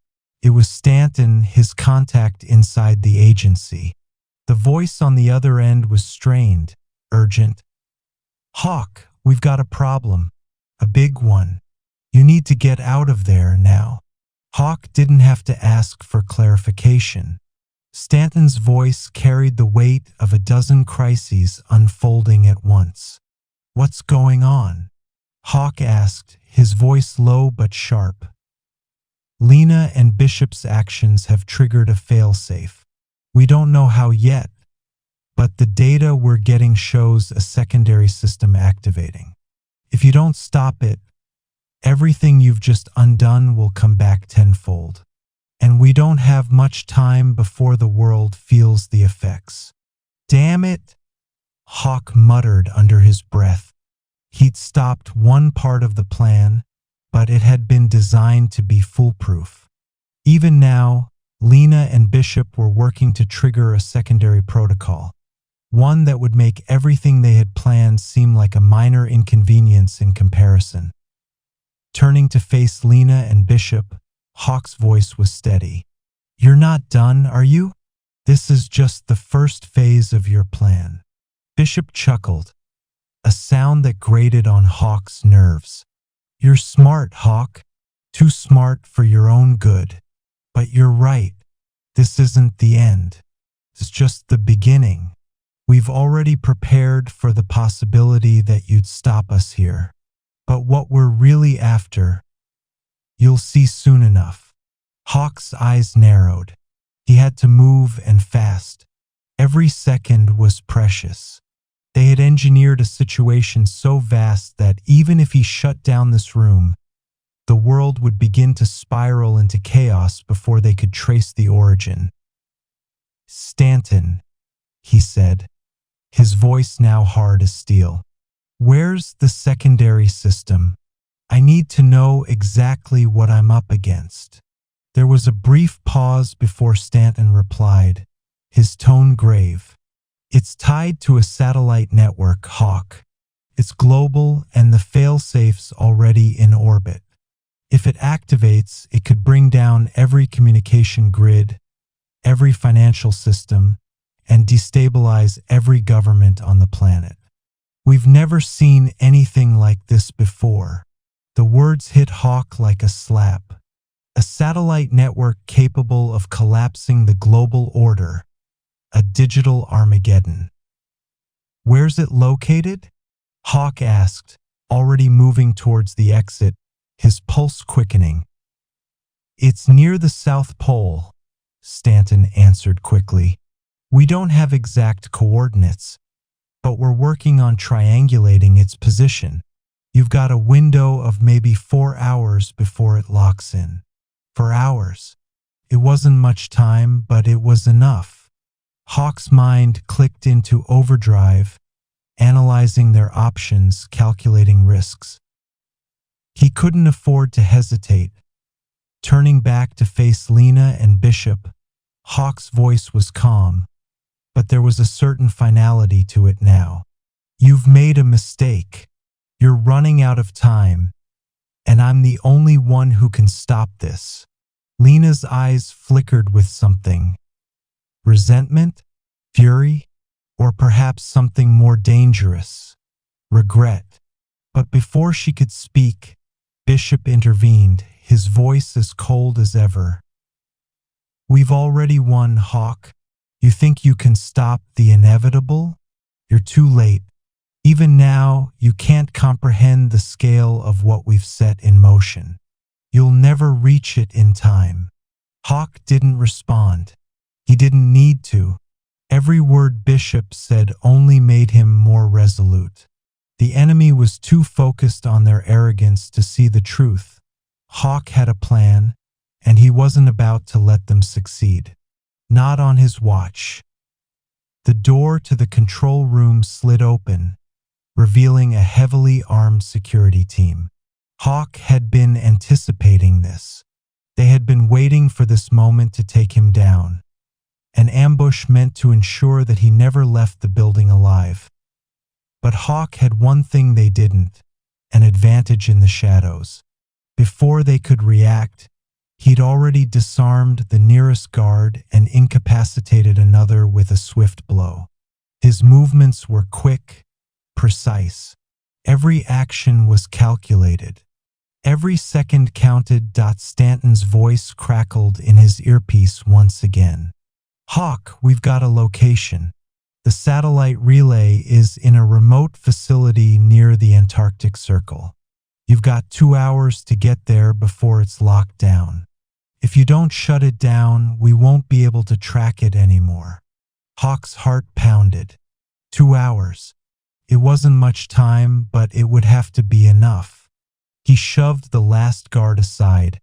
It was Stanton, his contact inside the agency. The voice on the other end was strained, urgent. "Hawke, we've got a problem." A big one. You need to get out of there now. Hawke didn't have to ask for clarification. Stanton's voice carried the weight of a dozen crises unfolding at once. What's going on? Hawke asked, his voice low but sharp. Lena and Bishop's actions have triggered a failsafe. We don't know how yet, but the data we're getting shows a secondary system activating. If you don't stop it, everything you've just undone will come back tenfold. And we don't have much time before the world feels the effects. Damn it, Hawke muttered under his breath. He'd stopped one part of the plan, but it had been designed to be foolproof. Even now, Lena and Bishop were working to trigger a secondary protocol, one that would make everything they had planned seem like a minor inconvenience in comparison. Turning to face Lena and Bishop, Hawke's voice was steady. You're not done, are you? This is just the first phase of your plan. Bishop chuckled, a sound that grated on Hawke's nerves. You're smart, Hawke. Too smart for your own good. But you're right. This isn't the end. It's just the beginning. We've already prepared for the possibility that you'd stop us here. But what we're really after, you'll see soon enough. Hawke's eyes narrowed. He had to move and fast. Every second was precious. They had engineered a situation so vast that even if he shut down this room, the world would begin to spiral into chaos before they could trace the origin. Stanton, he said, his voice now hard as steel. Where's the secondary system? I need to know exactly what I'm up against. There was a brief pause before Stanton replied, his tone grave. It's tied to a satellite network, Hawke. It's global and the failsafe's already in orbit. If it activates, it could bring down every communication grid, every financial system, and destabilize every government on the planet. We've never seen anything like this before. The words hit Hawke like a slap. A satellite network capable of collapsing the global order. A digital Armageddon. Where's it located? Hawke asked, already moving towards the exit, his pulse quickening. It's near the South Pole, Stanton answered quickly. We don't have exact coordinates, but we're working on triangulating its position. You've got a window of maybe 4 hours before it locks in. 4 hours. It wasn't much time, but it was enough. Hawke's mind clicked into overdrive, analyzing their options, calculating risks. He couldn't afford to hesitate. Turning back to face Lena and Bishop, Hawke's voice was calm, but there was a certain finality to it now. You've made a mistake. You're running out of time, and I'm the only one who can stop this. Lena's eyes flickered with something. Resentment? Fury? Or perhaps something more dangerous? Regret. But before she could speak, Bishop intervened, his voice as cold as ever. We've already won, Hawke. You think you can stop the inevitable? You're too late. Even now, you can't comprehend the scale of what we've set in motion. You'll never reach it in time. Hawke didn't respond. He didn't need to. Every word Bishop said only made him more resolute. The enemy was too focused on their arrogance to see the truth. Hawke had a plan, and he wasn't about to let them succeed. Not on his watch. The door to the control room slid open, revealing a heavily armed security team. Hawke had been anticipating this. They had been waiting for this moment to take him down. An ambush meant to ensure that he never left the building alive. But Hawke had one thing they didn't, an advantage in the shadows. Before they could react, he'd already disarmed the nearest guard and incapacitated another with a swift blow. His movements were quick, precise. Every action was calculated. Every second counted. Stanton's voice crackled in his earpiece once again. Hawke, we've got a location. The satellite relay is in a remote facility near the Antarctic Circle. You've got 2 hours to get there before it's locked down. If you don't shut it down, we won't be able to track it anymore. Hawke's heart pounded. 2 hours. It wasn't much time, but it would have to be enough. He shoved the last guard aside,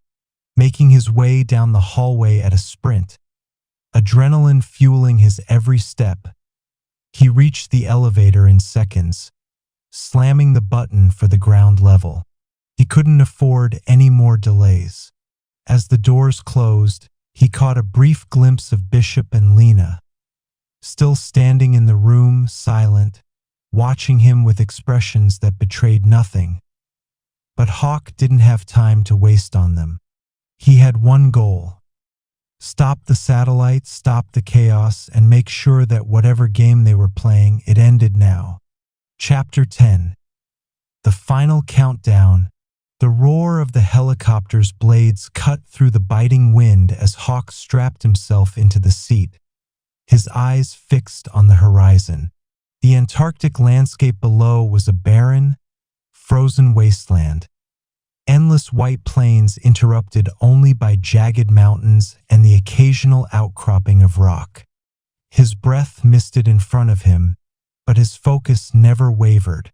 making his way down the hallway at a sprint, adrenaline fueling his every step. He reached the elevator in seconds, slamming the button for the ground level. He couldn't afford any more delays. As the doors closed, he caught a brief glimpse of Bishop and Lena, still standing in the room, silent, watching him with expressions that betrayed nothing. But Hawke didn't have time to waste on them. He had one goal: stop the satellite, stop the chaos, and make sure that whatever game they were playing, it ended now. Chapter 10. The final countdown. The roar of the helicopter's blades cut through the biting wind as Hawke strapped himself into the seat, his eyes fixed on the horizon. The Antarctic landscape below was a barren, frozen wasteland. Endless white plains interrupted only by jagged mountains and the occasional outcropping of rock. His breath misted in front of him, but his focus never wavered.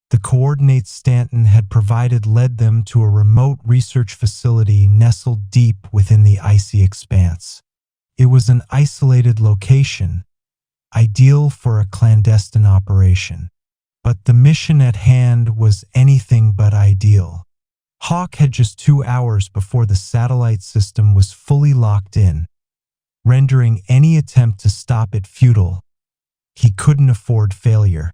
The coordinates Stanton had provided led them to a remote research facility nestled deep within the icy expanse. It was an isolated location, ideal for a clandestine operation. But the mission at hand was anything but ideal. Hawke had just 2 hours before the satellite system was fully locked in, rendering any attempt to stop it futile. He couldn't afford failure.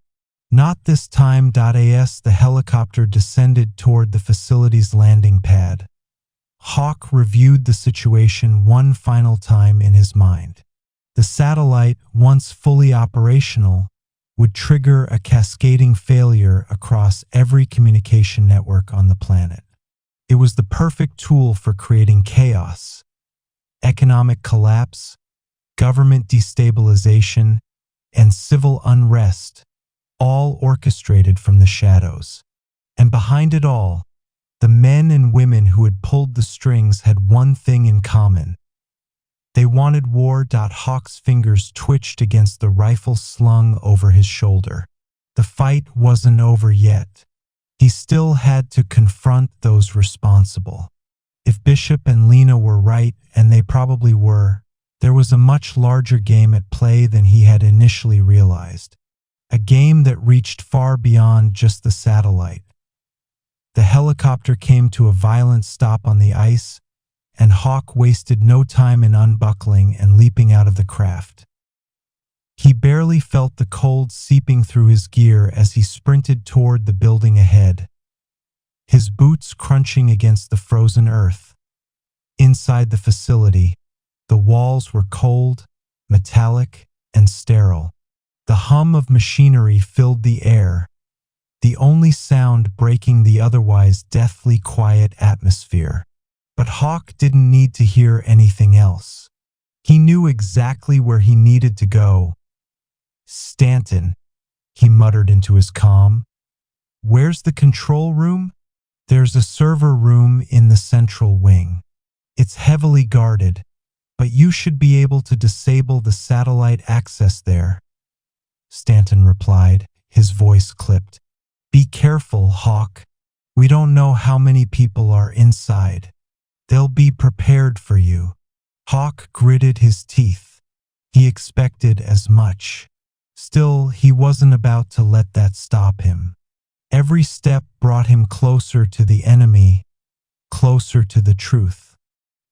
Not this time. As the helicopter descended toward the facility's landing pad, Hawke reviewed the situation one final time in his mind. The satellite, once fully operational, would trigger a cascading failure across every communication network on the planet. It was the perfect tool for creating chaos, economic collapse, government destabilization, and civil unrest, all orchestrated from the shadows. And behind it all, the men and women who had pulled the strings had one thing in common. They wanted war. Hawke's fingers twitched against the rifle slung over his shoulder. The fight wasn't over yet. He still had to confront those responsible. If Bishop and Lena were right, and they probably were, there was a much larger game at play than he had initially realized. A game that reached far beyond just the satellite. The helicopter came to a violent stop on the ice, and Hawke wasted no time in unbuckling and leaping out of the craft. He barely felt the cold seeping through his gear as he sprinted toward the building ahead, his boots crunching against the frozen earth. Inside the facility, the walls were cold, metallic, and sterile. The hum of machinery filled the air, the only sound breaking the otherwise deathly quiet atmosphere. But Hawke didn't need to hear anything else. He knew exactly where he needed to go. "Stanton," he muttered into his comm. "Where's the control room?" "There's a server room in the central wing. It's heavily guarded, but you should be able to disable the satellite access there," Stanton replied, his voice clipped. "Be careful, Hawke. We don't know how many people are inside. They'll be prepared for you." Hawke gritted his teeth. He expected as much. Still, he wasn't about to let that stop him. Every step brought him closer to the enemy, closer to the truth.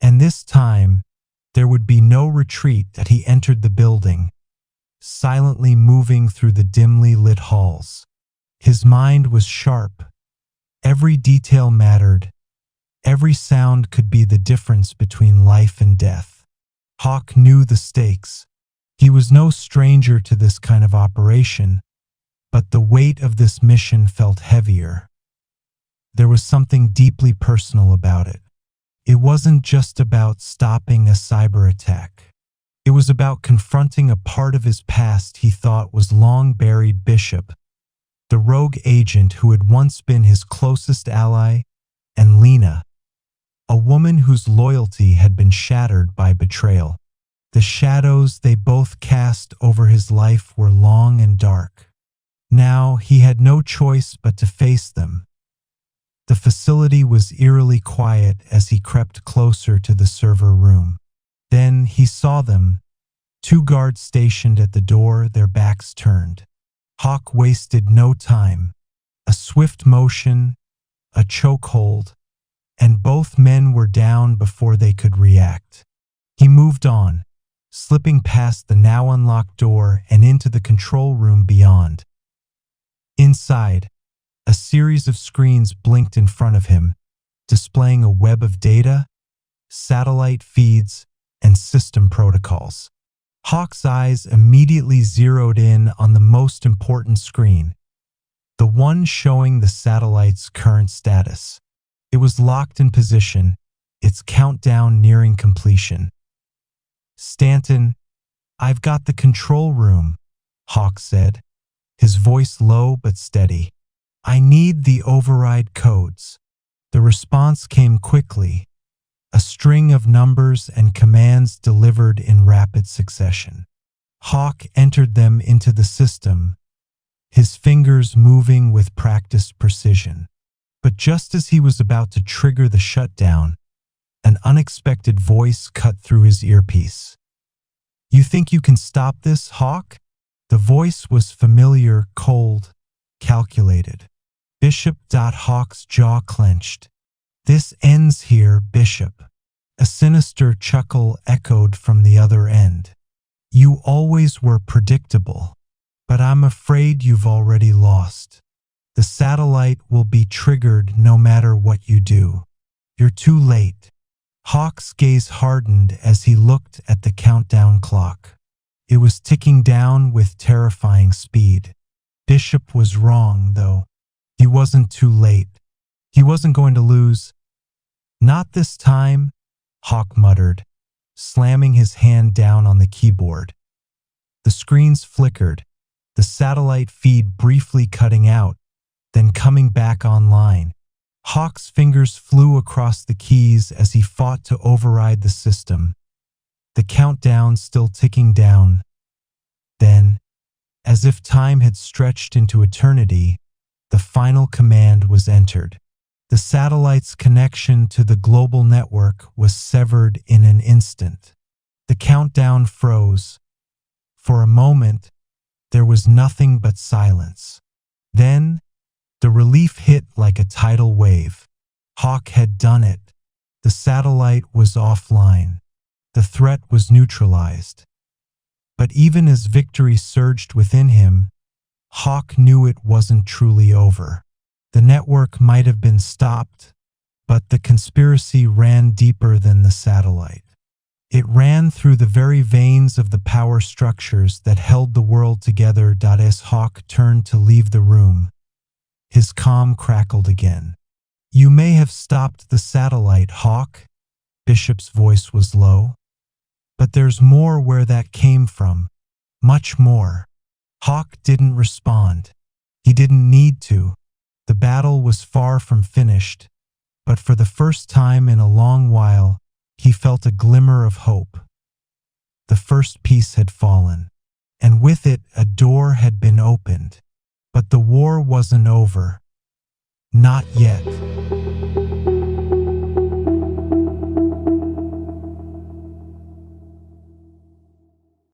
And this time, there would be no retreat. That he entered the building, silently moving through the dimly lit halls. His mind was sharp. Every detail mattered. Every sound could be the difference between life and death. Hawke knew the stakes. He was no stranger to this kind of operation, but the weight of this mission felt heavier. There was something deeply personal about it. It wasn't just about stopping a cyber attack. It was about confronting a part of his past he thought was long buried. Bishop, the rogue agent who had once been his closest ally, and Lena, a woman whose loyalty had been shattered by betrayal. The shadows they both cast over his life were long and dark. Now he had no choice but to face them. The facility was eerily quiet as he crept closer to the server room. Then he saw them, two guards stationed at the door, their backs turned. Hawke wasted no time. A swift motion, a chokehold, and both men were down before they could react. He moved on, slipping past the now unlocked door and into the control room beyond. Inside, a series of screens blinked in front of him, displaying a web of data, satellite feeds, and system protocols. Hawke's eyes immediately zeroed in on the most important screen, the one showing the satellite's current status. It was locked in position, its countdown nearing completion. "Stanton, I've got the control room," Hawke said, his voice low but steady. "I need the override codes." The response came quickly, a string of numbers and commands delivered in rapid succession. Hawke entered them into the system, his fingers moving with practiced precision. But just as he was about to trigger the shutdown, an unexpected voice cut through his earpiece. "You think you can stop this, Hawke?" The voice was familiar, cold, calculated. Bishop. Hawke's jaw clenched. "This ends here, Bishop." A sinister chuckle echoed from the other end. "You always were predictable, but I'm afraid you've already lost. The satellite will be triggered no matter what you do. You're too late." Hawke's gaze hardened as he looked at the countdown clock. It was ticking down with terrifying speed. Bishop was wrong, though. He wasn't too late. He wasn't going to lose. "Not this time," Hawke muttered, slamming his hand down on the keyboard. The screens flickered, the satellite feed briefly cutting out, then coming back online. Hawke's fingers flew across the keys as he fought to override the system, the countdown still ticking down. Then, as if time had stretched into eternity, the final command was entered. The satellite's connection to the global network was severed in an instant. The countdown froze. For a moment, there was nothing but silence. Then, the relief hit like a tidal wave. Hawke had done it. The satellite was offline. The threat was neutralized. But even as victory surged within him, Hawke knew it wasn't truly over. The network might have been stopped, but the conspiracy ran deeper than the satellite. It ran through the very veins of the power structures that held the world together. As Hawke turned to leave the room, his calm crackled again. "You may have stopped the satellite, Hawke," Bishop's voice was low. "But there's more where that came from. Much more." Hawke didn't respond. He didn't need to. The battle was far from finished, but for the first time in a long while, he felt a glimmer of hope. The first piece had fallen, and with it a door had been opened. But the war wasn't over. Not yet.